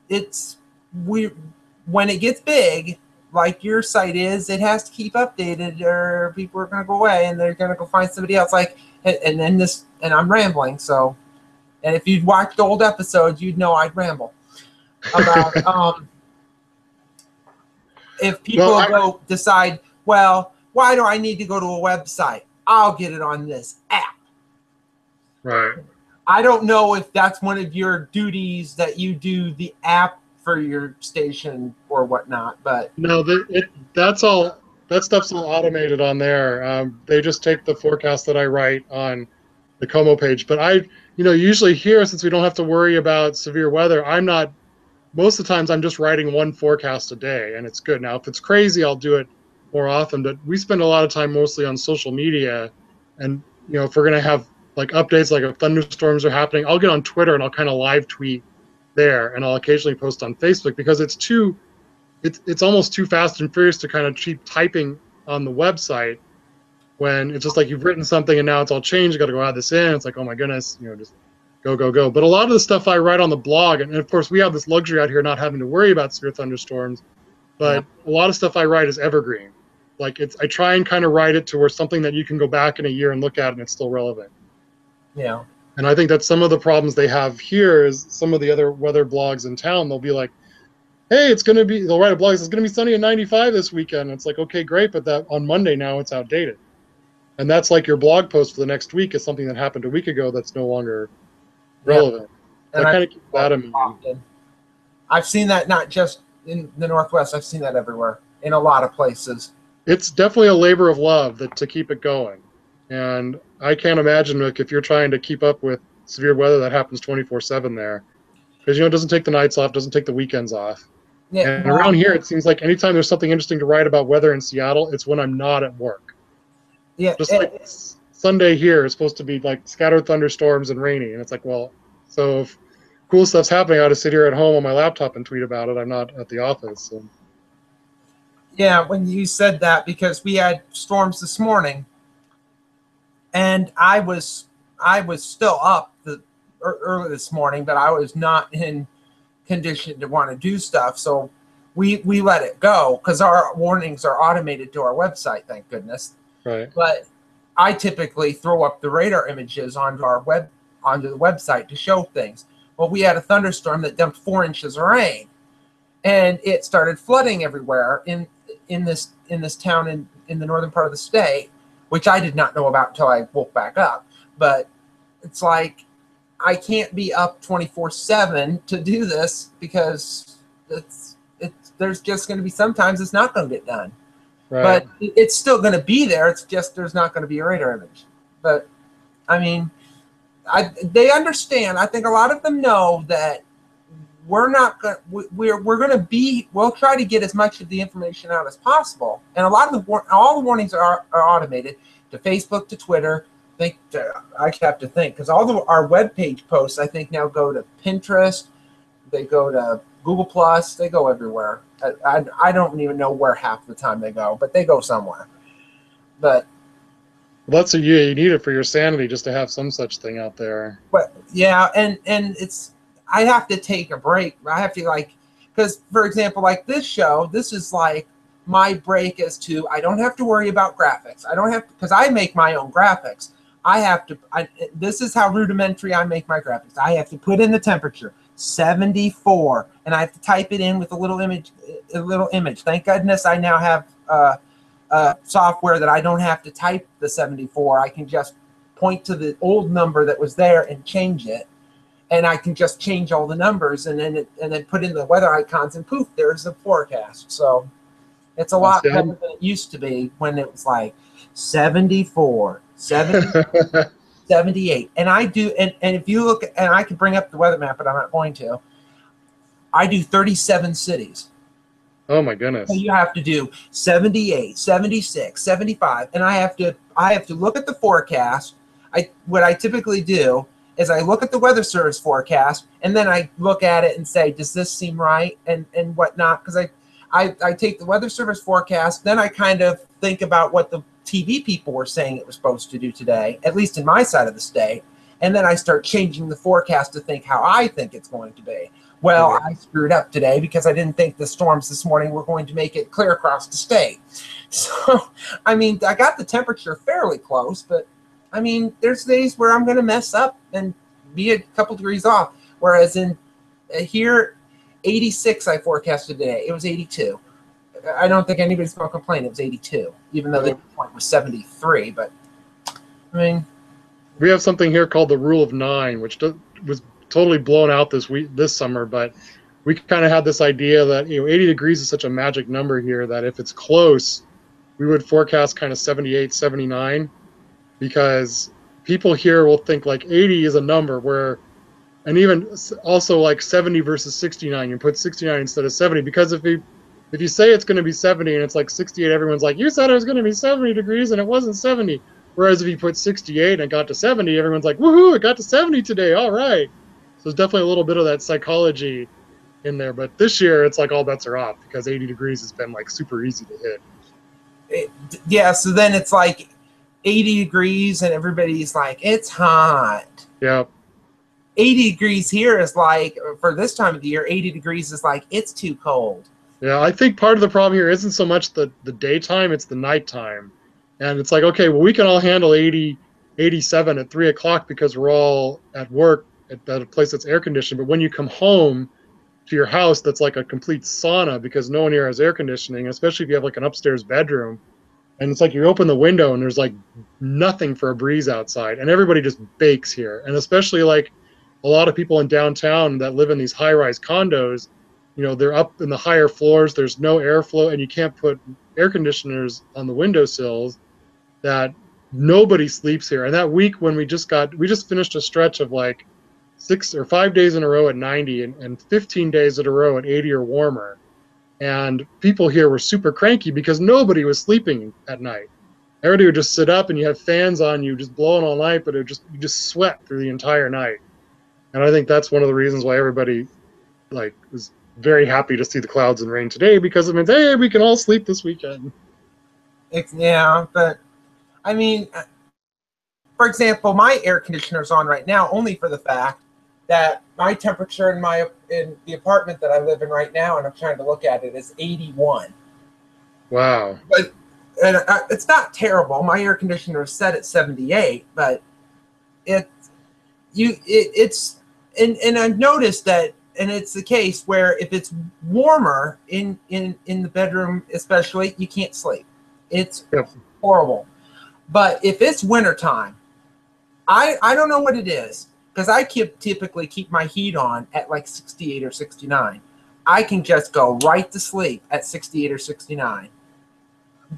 it's when it gets big, like your site is, it has to keep updated, or people are going to go away and they're going to go find somebody else. And I'm rambling. So, and if you'd watched old episodes, you'd know I'd ramble about if people decide, well, why do I need to go to a website? I'll get it on this app. Right. I don't know if that's one of your duties that you do the app for your station or whatnot, but no, that's all. That stuff's all automated on there. They just take the forecast that I write on the Como page. But I, usually here, since we don't have to worry about severe weather, most of the times I'm just writing one forecast a day, and it's good. Now, if it's crazy, I'll do it more often, but we spend a lot of time mostly on social media. And if we're going to have like updates, like if thunderstorms are happening, I'll get on Twitter and I'll kind of live tweet there, and I'll occasionally post on Facebook, because it's almost too fast and furious to kind of keep typing on the website when it's just like you've written something and now it's all changed, you got to go add this in. It's like, oh my goodness, just go. But a lot of the stuff I write on the blog, and of course we have this luxury out here not having to worry about severe thunderstorms, but a lot of stuff I write is evergreen. Like I try and kind of write it to where something that you can go back in a year and look at and it's still relevant. Yeah. And I think that some of the problems they have here is some of the other weather blogs in town, they'll be like, hey, they'll write a blog, it's going to be sunny at 95 this weekend. And it's like, okay, great, but that on Monday now it's outdated. And that's like your blog post for the next week is something that happened a week ago that's no longer relevant. So And I kind of keep that in mind. often. I've seen that not just in the Northwest. I've seen that everywhere in a lot of places. It's definitely a labor of love to keep it going. And I can't imagine, like, if you're trying to keep up with severe weather that happens 24/7 there. Because, it doesn't take the nights off, doesn't take the weekends off. Yeah, And around here, it seems like anytime there's something interesting to write about weather in Seattle, it's when I'm not at work. yeah. Just like Sunday here is supposed to be like scattered thunderstorms and rainy. And it's like, well, so if cool stuff's happening, I ought to sit here at home on my laptop and tweet about it. I'm not at the office. So. Yeah, when you said that, because we had storms this morning, and I was still up early this morning, but I was not in condition to want to do stuff. So we let it go because our warnings are automated to our website, thank goodness. Right. But I typically throw up the radar images onto the website to show things. Well, we had a thunderstorm that dumped 4 inches of rain, and it started flooding everywhere in this town in the northern part of the state, which I did not know about until I woke back up. But it's like I can't be up 24/7 to do this because there's just going to be sometimes it's not going to get done. Right. But it's still going to be there. It's just there's not going to be a radar image. But I mean, they understand. I think a lot of them know that we're not going. We're going to be. We'll try to get as much of the information out as possible. And a lot of all the warnings are automated to Facebook, to Twitter. I have to think because our webpage posts I think now go to Pinterest. They go to Google Plus. They go everywhere. I don't even know where half the time they go, but they go somewhere. But that's what you need it for your sanity, just to have some such thing out there. But yeah, and it's I have to take a break. I have to because for example, like this show, this is like my break as to I don't have to worry about graphics. I don't have because I make my own graphics. This is how rudimentary I make my graphics. I have to put in the temperature 74, and I have to type it in with a little image. Thank goodness I now have software that I don't have to type the 74. I can just point to the old number that was there and change it, and I can just change all the numbers and then put in the weather icons, and poof, there's the forecast. So it's a lot better than it used to be when it was like 74, 70. 78. And I do, and if you look, and I can bring up the weather map, but I'm not going to. I do 37 cities. Oh my goodness. So you have to do 78, 76, 75, and I have to look at the forecast. What I typically do is I look at the Weather Service forecast, and then I look at it and say, does this seem right, and whatnot? Because I take the Weather Service forecast, then I kind of think about what the TV people were saying it was supposed to do today, at least in my side of the state, and then I start changing the forecast to think how I think it's going to be. Well, I screwed up today because I didn't think the storms this morning were going to make it clear across the state. So, I mean, I got the temperature fairly close, but I mean, there's days where I'm going to mess up and be a couple degrees off. Whereas in here, 86 I forecasted today. It was 82. I don't think anybody's going to complain. It was 82, even though the point was 73. But I mean, we have something here called the Rule of 9, which was totally blown out this summer. But we kind of had this idea that 80 degrees is such a magic number here that if it's close, we would forecast kind of 78, 79, because people here will think like 80 is a number where, and even also like 70 versus 69, you put 69 instead of 70, because if you say it's going to be 70 and it's like 68, everyone's like, you said it was going to be 70 degrees and it wasn't 70. Whereas if you put 68 and it got to 70, everyone's like, woohoo, it got to 70 today. All right. So there's definitely a little bit of that psychology in there. But this year, it's like all bets are off because 80 degrees has been like super easy to hit. Yeah. So then it's like 80 degrees and everybody's like, it's hot. Yeah. 80 degrees here is like, for this time of the year, 80 degrees is like, it's too cold. Yeah, I think part of the problem here isn't so much the daytime, it's the nighttime. And it's like, okay, well, we can all handle 80, 87 at 3 o'clock because we're all at work at a place that's air conditioned. But when you come home to your house, that's like a complete sauna because no one here has air conditioning, especially if you have like an upstairs bedroom. And it's like you open the window and there's like nothing for a breeze outside. And everybody just bakes here. And especially like a lot of people in downtown that live in these high-rise condos, you know, they're up in the higher floors, there's no airflow, and you can't put air conditioners on the windowsills, that nobody sleeps here. And that week when we just finished a stretch of like 6 or 5 days in a row at 90 and 15 days in a row at 80 or warmer. And people here were super cranky because nobody was sleeping at night. Everybody would just sit up and you have fans on you just blowing all night, but you just sweat through the entire night. And I think that's one of the reasons why everybody like was very happy to see the clouds and rain today, because it means, hey, we can all sleep this weekend. Yeah, but I mean, for example, my air conditioner's on right now only for the fact that my temperature in the apartment that I live in right now, and I'm trying to look at it, is 81. Wow. But it's not terrible. My air conditioner is set at 78, but and I've noticed that, and it's the case where if it's warmer in the bedroom, especially, you can't sleep. It's horrible. But if it's wintertime, I don't know what it is, because I typically keep my heat on at like 68 or 69. I can just go right to sleep at 68 or 69.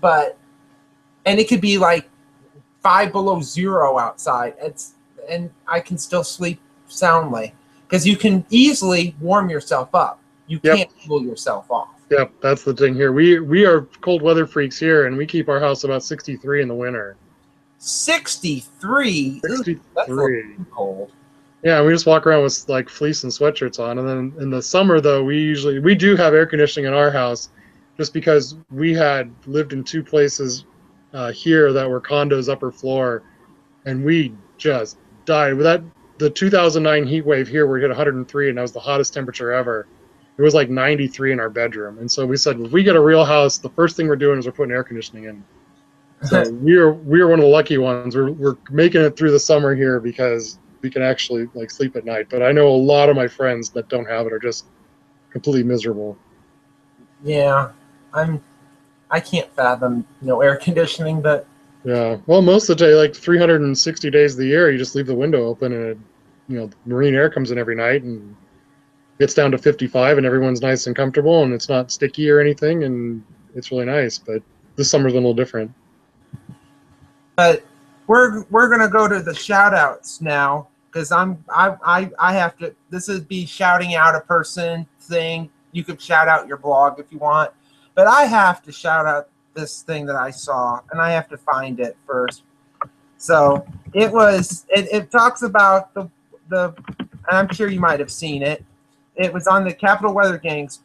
And it could be like 5 below zero outside. And I can still sleep soundly, because you can easily warm yourself up. You can't cool yourself off. Yep, that's the thing here. We are cold weather freaks here, and we keep our house about 63 in the winter. 63? 63. That's a little cold. Yeah, we just walk around with like fleece and sweatshirts on. And then in the summer, though, we do have air conditioning in our house, just because we had lived in 2 places here that were condos upper floor, and we just died. With the 2009 heat wave here, we hit 103, and that was the hottest temperature ever. It was like 93 in our bedroom. And so we said, if we get a real house, the first thing we're doing is we're putting air conditioning in. So we're one of the lucky ones. We're making it through the summer here because we can actually like sleep at night. But I know a lot of my friends that don't have it are just completely miserable. Yeah, I can't fathom no air conditioning, but yeah. Well, most of the day, like 360 days of the year, you just leave the window open, and the marine air comes in every night and gets down to 55, and everyone's nice and comfortable, and it's not sticky or anything, and it's really nice. But this summer's been a little different. But we're gonna go to the shout outs now, because I have to. This is be shouting out a person thing. You could shout out your blog if you want, but I have to shout out this thing that I saw, and I have to find it first. So it talks about the and I'm sure you might have seen it. It was on the Capital Weather Gang's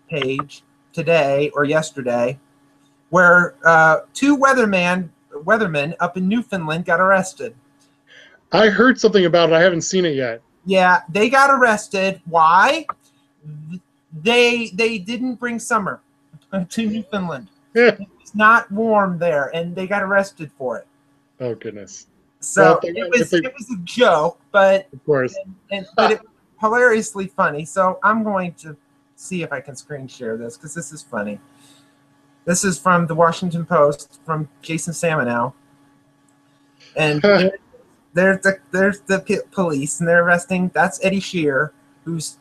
page today or yesterday, where 2 weathermen up in Newfoundland got arrested. I heard something about it. I haven't seen it yet. Yeah, they got arrested. Why? They didn't bring summer to Newfoundland. It was not warm there, and they got arrested for it. Oh goodness! So it was a joke, but of course, but it was hilariously funny. So I'm going to see if I can screen share this, because this is funny. This is from the Washington Post, from Jason Samenow, and there's the police, and they're arresting. That's Eddie Shear, who's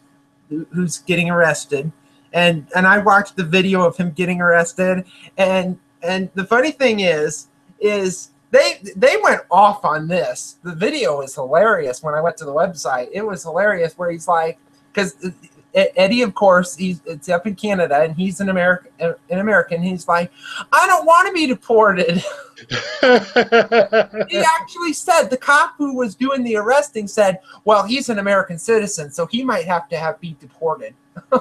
getting arrested, and I watched the video of him getting arrested, and the funny thing is they went off on this. The video is hilarious. When I went to the website, it was hilarious, where he's like, because Eddie, of course, it's up in Canada, and he's an American. He's like, I don't want to be deported. He actually said, the cop who was doing the arresting said, well, he's an American citizen, so he might have to be deported.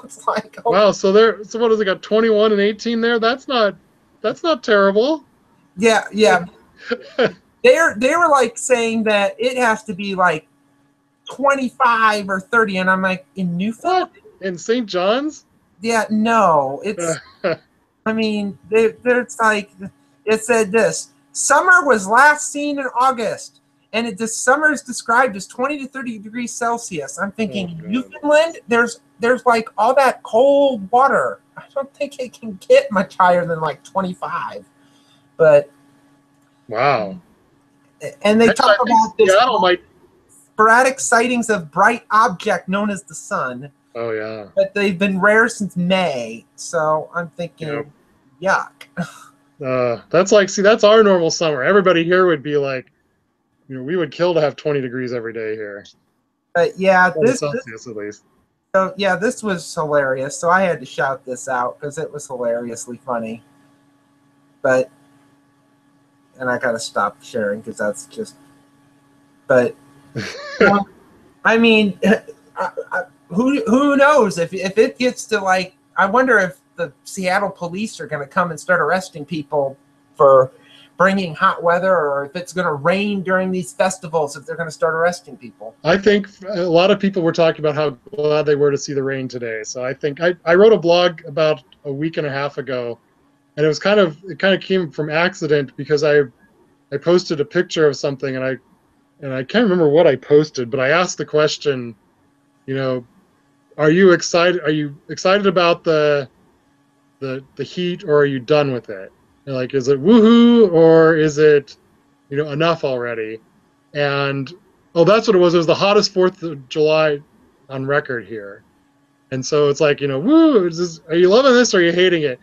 It's like, oh. Wow, so what has it got, 21 and 18 there? That's not terrible. Yeah. They were like saying that it has to be like 25 or 30, and I'm like, in Newfoundland? In St. John's? Yeah, no. It's I mean, it's like, it said this: summer was last seen in August, and this summer is described as 20 to 30 degrees Celsius. I'm thinking, Newfoundland, there's like all that cold water. I don't think it can get much higher than like 25. But wow. And they talk about this sporadic sightings of bright object known as the sun. Oh yeah. But they've been rare since May, so I'm thinking, yuck. That's like, see, that's our normal summer. Everybody here would be like, we would kill to have 20 degrees every day here. But yeah, Celsius at least. So yeah, this was hilarious. So I had to shout this out because it was hilariously funny. And I gotta stop sharing because that's just. But I mean, who knows if it gets to like? I wonder if the Seattle police are going to come and start arresting people for bringing hot weather, or if it's going to rain during these festivals, if they're going to start arresting people. I think a lot of people were talking about how glad they were to see the rain today. So I think I wrote a blog about a week and a half ago, and it kind of came from accident because I posted a picture of something, and I can't remember what I posted, but I asked the question, are you excited about the heat, or are you done with it? Like, is it woohoo, or is it, enough already? And that's what it was. It was the hottest 4th of July on record here, and so it's like, woo! Are you loving this, or are you hating it?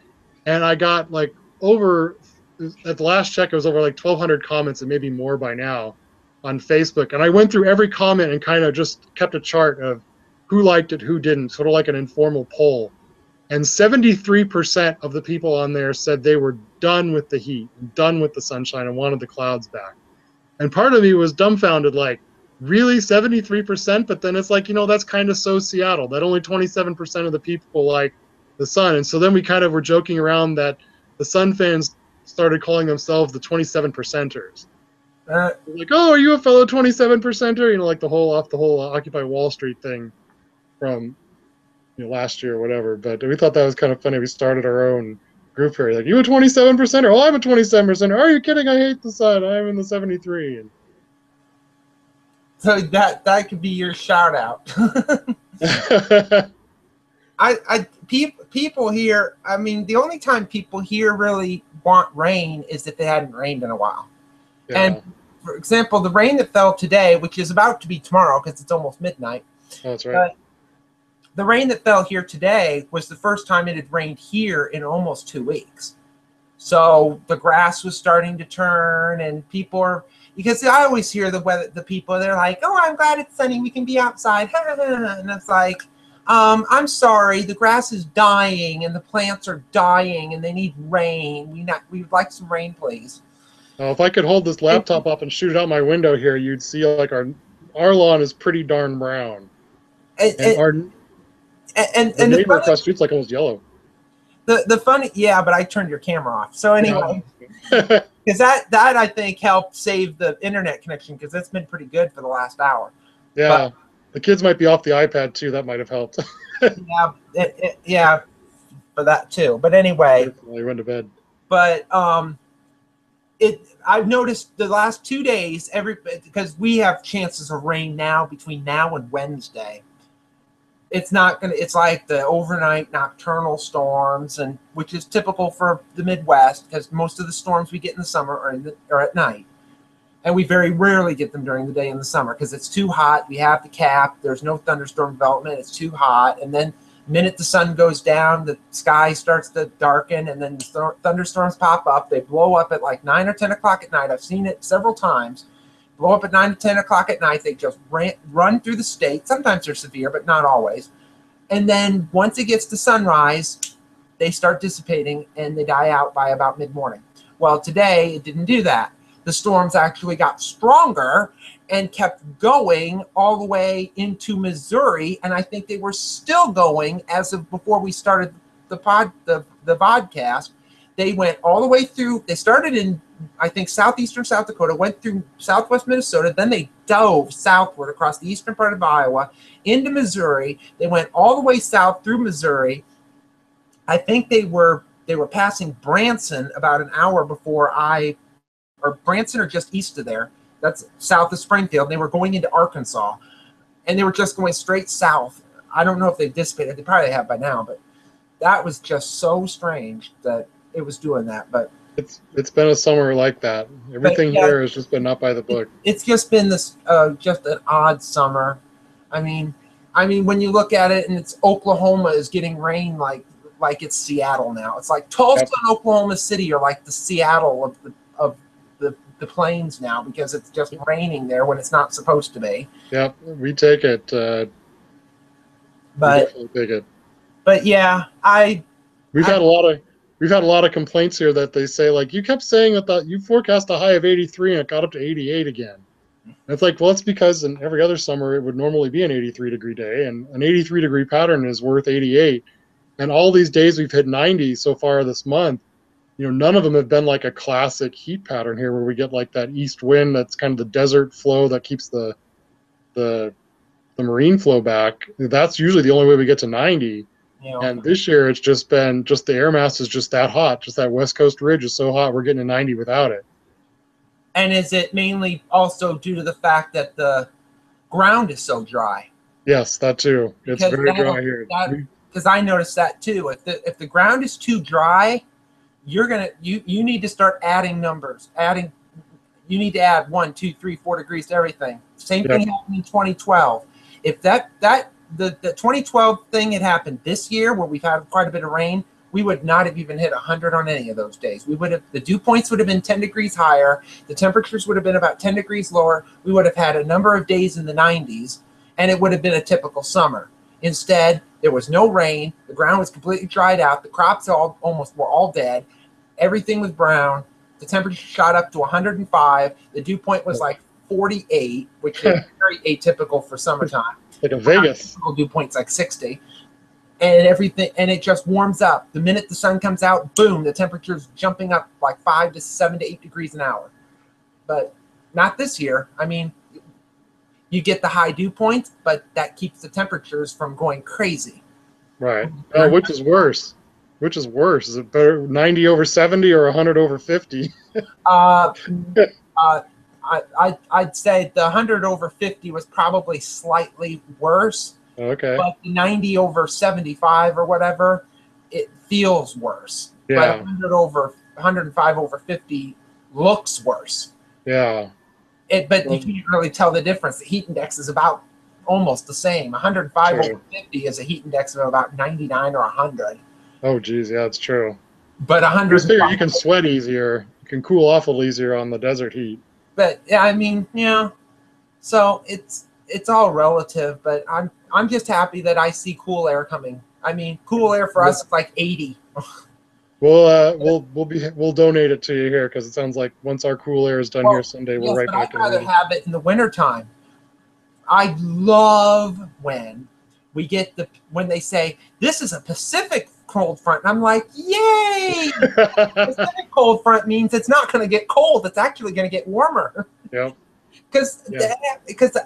And I got like at the last check, it was over like 1,200 comments, and maybe more by now, on Facebook. And I went through every comment and kind of just kept a chart of who liked it, who didn't, sort of like an informal poll. And 73% of the people on there said they were done with the heat, done with the sunshine, and wanted the clouds back. And part of me was dumbfounded, like, really, 73%? But then it's like, that's kind of so Seattle, that only 27% of the people like the sun. And so then we kind of were joking around that the Sun fans started calling themselves the 27%ers. Like, oh, are you a fellow 27%er? Like the whole Occupy Wall Street thing from last year or whatever. But we thought that was kind of funny. We started our own group here. Like, you a 27%er? Oh, I'm a 27%er. Are you kidding? I hate the sun. I'm in the 73. And so that could be your shout out. People here, I mean, the only time people here really want rain is if it hadn't rained in a while. Yeah. And for example, the rain that fell today, which is about to be tomorrow because it's almost midnight. Oh, that's right. The rain that fell here today was the first time it had rained here in almost 2 weeks. So the grass was starting to turn, and people are, because I always hear the people, they're like, oh, I'm glad it's sunny, we can be outside. And it's like, I'm sorry, the grass is dying and the plants are dying and they need rain. We'd like some rain, please. Now, if I could hold this laptop up and shoot it out my window here, you'd see like our lawn is pretty darn brown. And the neighbor across the street's like almost yellow. The funny, yeah, but I turned your camera off. So anyway, because that I think helped save the internet connection, because it's been pretty good for the last hour. Yeah, but the kids might be off the iPad too. That might have helped. Yeah, for that too. But anyway, I went to bed. But I've noticed the last 2 days, because we have chances of rain now between now and Wednesday. It's like the overnight nocturnal storms, and which is typical for the Midwest, because most of the storms we get in the summer are at night. And we very rarely get them during the day in the summer because it's too hot. We have the cap. There's no thunderstorm development. It's too hot. And then the minute the sun goes down, the sky starts to darken, and then the thunderstorms pop up. They blow up at like 9 or 10 o'clock at night. I've seen it several times. Blow up at 9 or 10 o'clock at night. They just run through the state. Sometimes they're severe, but not always. And then once it gets to sunrise, they start dissipating and they die out by about mid-morning. Well, today it didn't do that. The storms actually got stronger and kept going all the way into Missouri, and I think they were still going as of before we started the podcast. They went all the way through. They started in, I think, southeastern South Dakota, went through southwest Minnesota, then they dove southward across the eastern part of Iowa into Missouri. They went all the way south through Missouri. I think they were passing Branson about an hour before or Branson or just east of there. That's south of Springfield. They were going into Arkansas, and they were just going straight south. I don't know if they dissipated. They probably have by now, but that was just so strange that it was doing that. But It's been a summer like that. Everything here has just been not by the book. It's just been this just an odd summer. I mean, when you look at it, and it's Oklahoma is getting rain like it's Seattle now. It's like Tulsa and Oklahoma City are like the Seattle of the plains now, because it's just raining there when it's not supposed to be. Yep, we take it. But we definitely take it. But yeah, we've had a lot of complaints here that they say, like, you kept saying that you forecast a high of 83 and it got up to 88 again. And it's like, well, it's because in every other summer it would normally be an 83-degree day, and an 83-degree pattern is worth 88. And all these days we've hit 90 so far this month. None of them have been like a classic heat pattern here where we get like that east wind that's kind of the desert flow that keeps the marine flow back. That's usually the only way we get to 90. And this year it's just been the air mass is just that hot. Just that West Coast ridge is so hot we're getting a 90 without it. And is it mainly also due to the fact that the ground is so dry? Yes, that too. It's very dry here. Because I noticed that too. If the ground is too dry, you need to start adding numbers. You need to add 1, 2, 3, 4 degrees to everything. Same thing happened in 2012. If the 2012 thing had happened this year, where we've had quite a bit of rain, we would not have even hit 100 on any of those days. The dew points would have been 10 degrees higher. The temperatures would have been about 10 degrees lower. We would have had a number of days in the 90s, and it would have been a typical summer. Instead, there was no rain. The ground was completely dried out. The crops almost were all dead. Everything was brown. The temperature shot up to 105. The dew point was like 48, which is very atypical for summertime. Like a Vegas. Typical dew point's like 60. And everything, and it just warms up. The minute the sun comes out, boom, the temperature's jumping up like 5 to 7 to 8 degrees an hour. But not this year. I mean, you get the high dew points, but that keeps the temperatures from going crazy. Right. Which is worse? Which is worse? Is it better 90 over 70 or 100 over 50? I'd say the 100 over 50 was probably slightly worse. Okay. But the 90 over 75 or whatever, it feels worse. Yeah. But 105 over 50 looks worse. Yeah. But you can't really tell the difference. The heat index is about almost the same. 105 over 50 is a heat index of about 99 or 100. Oh, geez, yeah, it's true. But 100. You can sweat easier. You can cool off a little easier on the desert heat. But yeah, I mean, yeah. So it's all relative. But I'm just happy that I see cool air coming. I mean, cool air for us is like 80. We'll donate it to you here, because it sounds like once our cool air is done here Sunday, we're right back in. I'd rather have it in the wintertime. I love when they say this is a Pacific cold front, and I'm like, yay! Pacific cold front means it's not going to get cold; it's actually going to get warmer. Yep. Because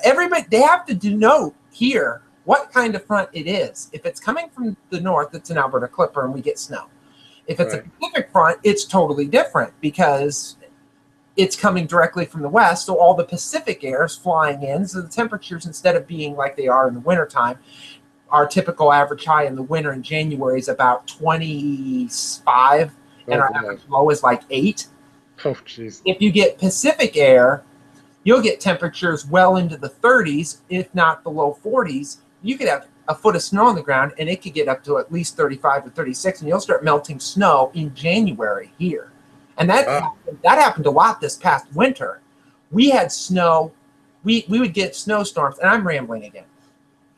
everybody, they have to denote here what kind of front it is. If it's coming from the north, it's an Alberta Clipper, and we get snow. If it's a Pacific front, it's totally different, because it's coming directly from the west, so all the Pacific air is flying in. So the temperatures, instead of being like they are in the wintertime, our typical average high in the winter in January is about 25, and our average low is like 8. Oh, jeez. If you get Pacific air, you'll get temperatures well into the 30s, if not the low 40s. You could have a foot of snow on the ground, and it could get up to at least 35 or 36, and you'll start melting snow in January here. And that happened a lot this past winter. We had snow. We would get snowstorms, and I'm rambling again.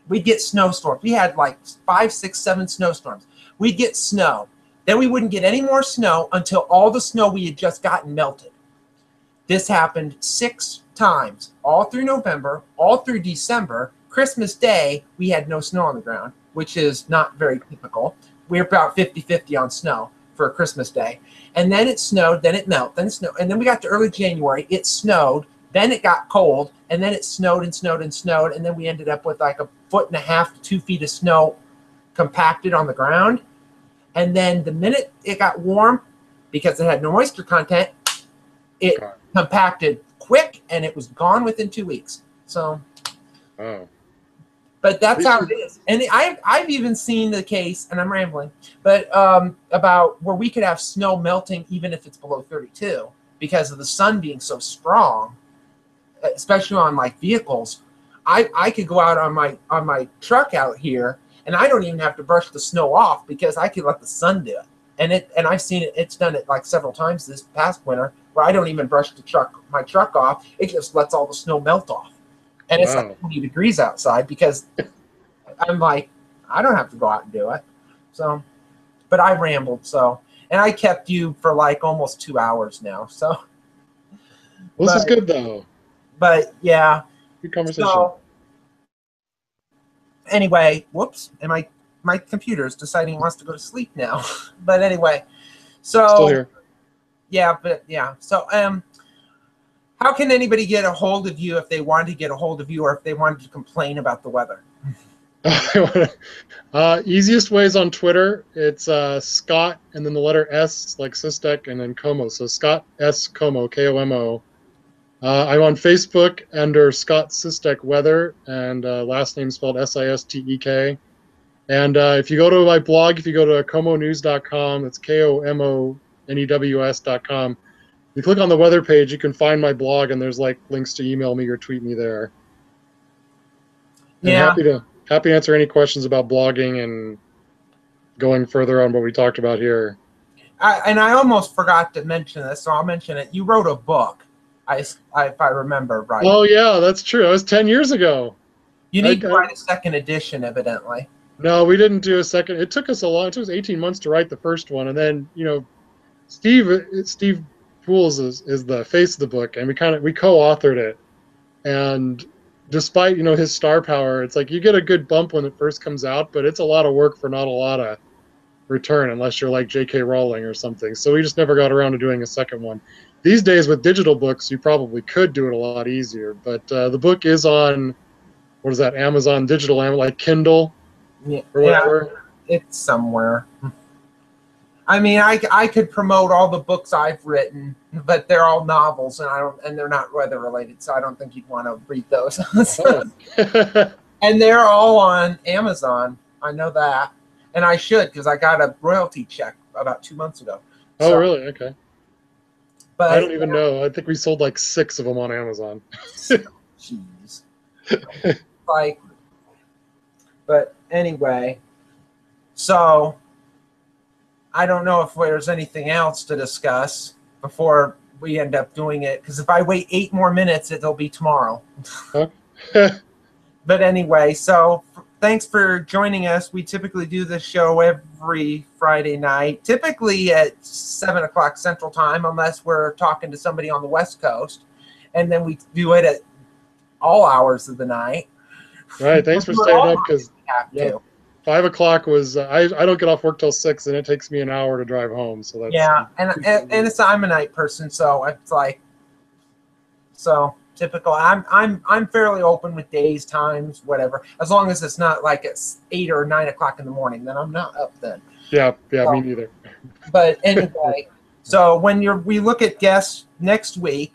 We'd get snowstorms. We had like 5, 6, 7 snowstorms. We'd get snow. Then we wouldn't get any more snow until all the snow we had just gotten melted. This happened 6 times, all through November, all through December. Christmas Day, we had no snow on the ground, which is not very typical. We're about 50-50 on snow for Christmas Day. And then it snowed, then it melted, then it snowed. And then we got to early January, it snowed, then it got cold, and then it snowed and snowed and snowed, and then we ended up with like 1.5 to 2 feet of snow compacted on the ground. And then the minute it got warm, because it had no moisture content, it compacted quick, and it was gone within 2 weeks. So But that's how it is. And I've even seen the case, and I'm rambling, but about where we could have snow melting even if it's below 32 because of the sun being so strong, especially on like vehicles. I could go out on my truck out here, and I don't even have to brush the snow off because I could let the sun do it. And I've seen it. It's done it like several times this past winter where I don't even brush my truck off. It just lets all the snow melt off. And it's like 20 degrees outside because I'm like, I don't have to go out and do it. So, but I rambled. So, and I kept you for like almost 2 hours now. So, well, this is good though. But yeah, good conversation. So, anyway, whoops, and my computer's deciding it wants to go to sleep now. But anyway, so still here. Yeah, but yeah. So, how can anybody get a hold of you if they wanted to get a hold of you or if they wanted to complain about the weather? Easiest way is on Twitter. It's Scott and then the letter S like Sistek and then Como. So Scott S Como, Komo. I'm on Facebook under Scott Sistek Weather and last name spelled Sistek. And if you go to my blog, if you go to comonews.com, it's KOMONEWS.com. You click on the weather page, you can find my blog, and there's like links to email me or tweet me there. Yeah. And happy to answer any questions about blogging and going further on what we talked about here. And I almost forgot to mention this, so I'll mention it. You wrote a book, if I remember right. Oh yeah, that's true. That was 10 years ago. You need to write a second edition, evidently. No, we didn't do a second. It took us it took us 18 months to write the first one, and then Steve Pools is the face of the book, and we co-authored it. And despite his star power, it's like you get a good bump when it first comes out, but it's a lot of work for not a lot of return unless you're like J.K. Rowling or something. So we just never got around to doing a second one. These days with digital books, you probably could do it a lot easier. But the book is on Amazon digital, like Kindle or whatever. Yeah, it's somewhere. I mean, I could promote all the books I've written, but they're all novels, and they're not weather related, so I don't think you'd want to read those. And they're all on Amazon. I know that, and I should because I got a royalty check about 2 months ago. Oh, really? Okay. But I don't even know. I think we sold like 6 of them on Amazon. Jeez. But anyway, so. I don't know if there's anything else to discuss before we end up doing it, because if I wait 8 more minutes, it'll be tomorrow. But anyway, so thanks for joining us. We typically do this show every Friday night, typically at 7 o'clock Central Time, unless we're talking to somebody on the West Coast. And then we do it at all hours of the night. Right. Thanks for staying up, because 5 o'clock was I don't get off work till 6, and it takes me an hour to drive home. So that's and I'm a night person, so it's like typical. I'm fairly open with days, times, whatever, as long as it's not like it's 8 or 9 o'clock in the morning. Then I'm not up then. Yeah, me neither. But anyway, so when we look at guests next week.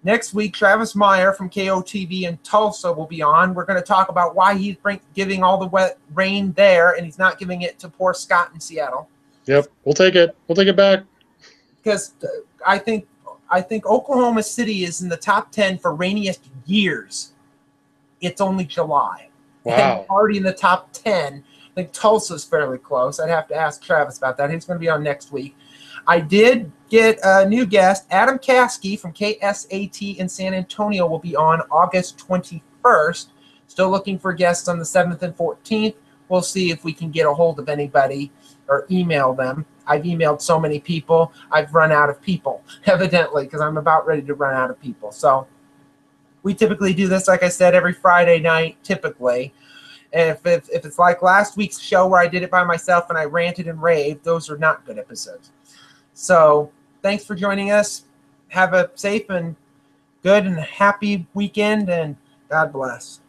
Next week, Travis Meyer from KOTV in Tulsa will be on. We're going to talk about why he's giving all the wet rain there, and he's not giving it to poor Scott in Seattle. Yep, we'll take it. We'll take it back. Because I think Oklahoma City is in the top 10 for rainiest years. It's only July. Wow. And already in the top 10. I think Tulsa's fairly close. I'd have to ask Travis about that. He's going to be on next week. I did get a new guest. Adam Caskey from KSAT in San Antonio will be on August 21st. Still looking for guests on the 7th and 14th. We'll see if we can get a hold of anybody or email them. I've emailed so many people. I've run out of people, evidently, because I'm about ready to run out of people. So we typically do this, like I said, every Friday night, typically. And if it's like last week's show where I did it by myself and I ranted and raved, those are not good episodes. So thanks for joining us. Have a safe and good and happy weekend, and God bless.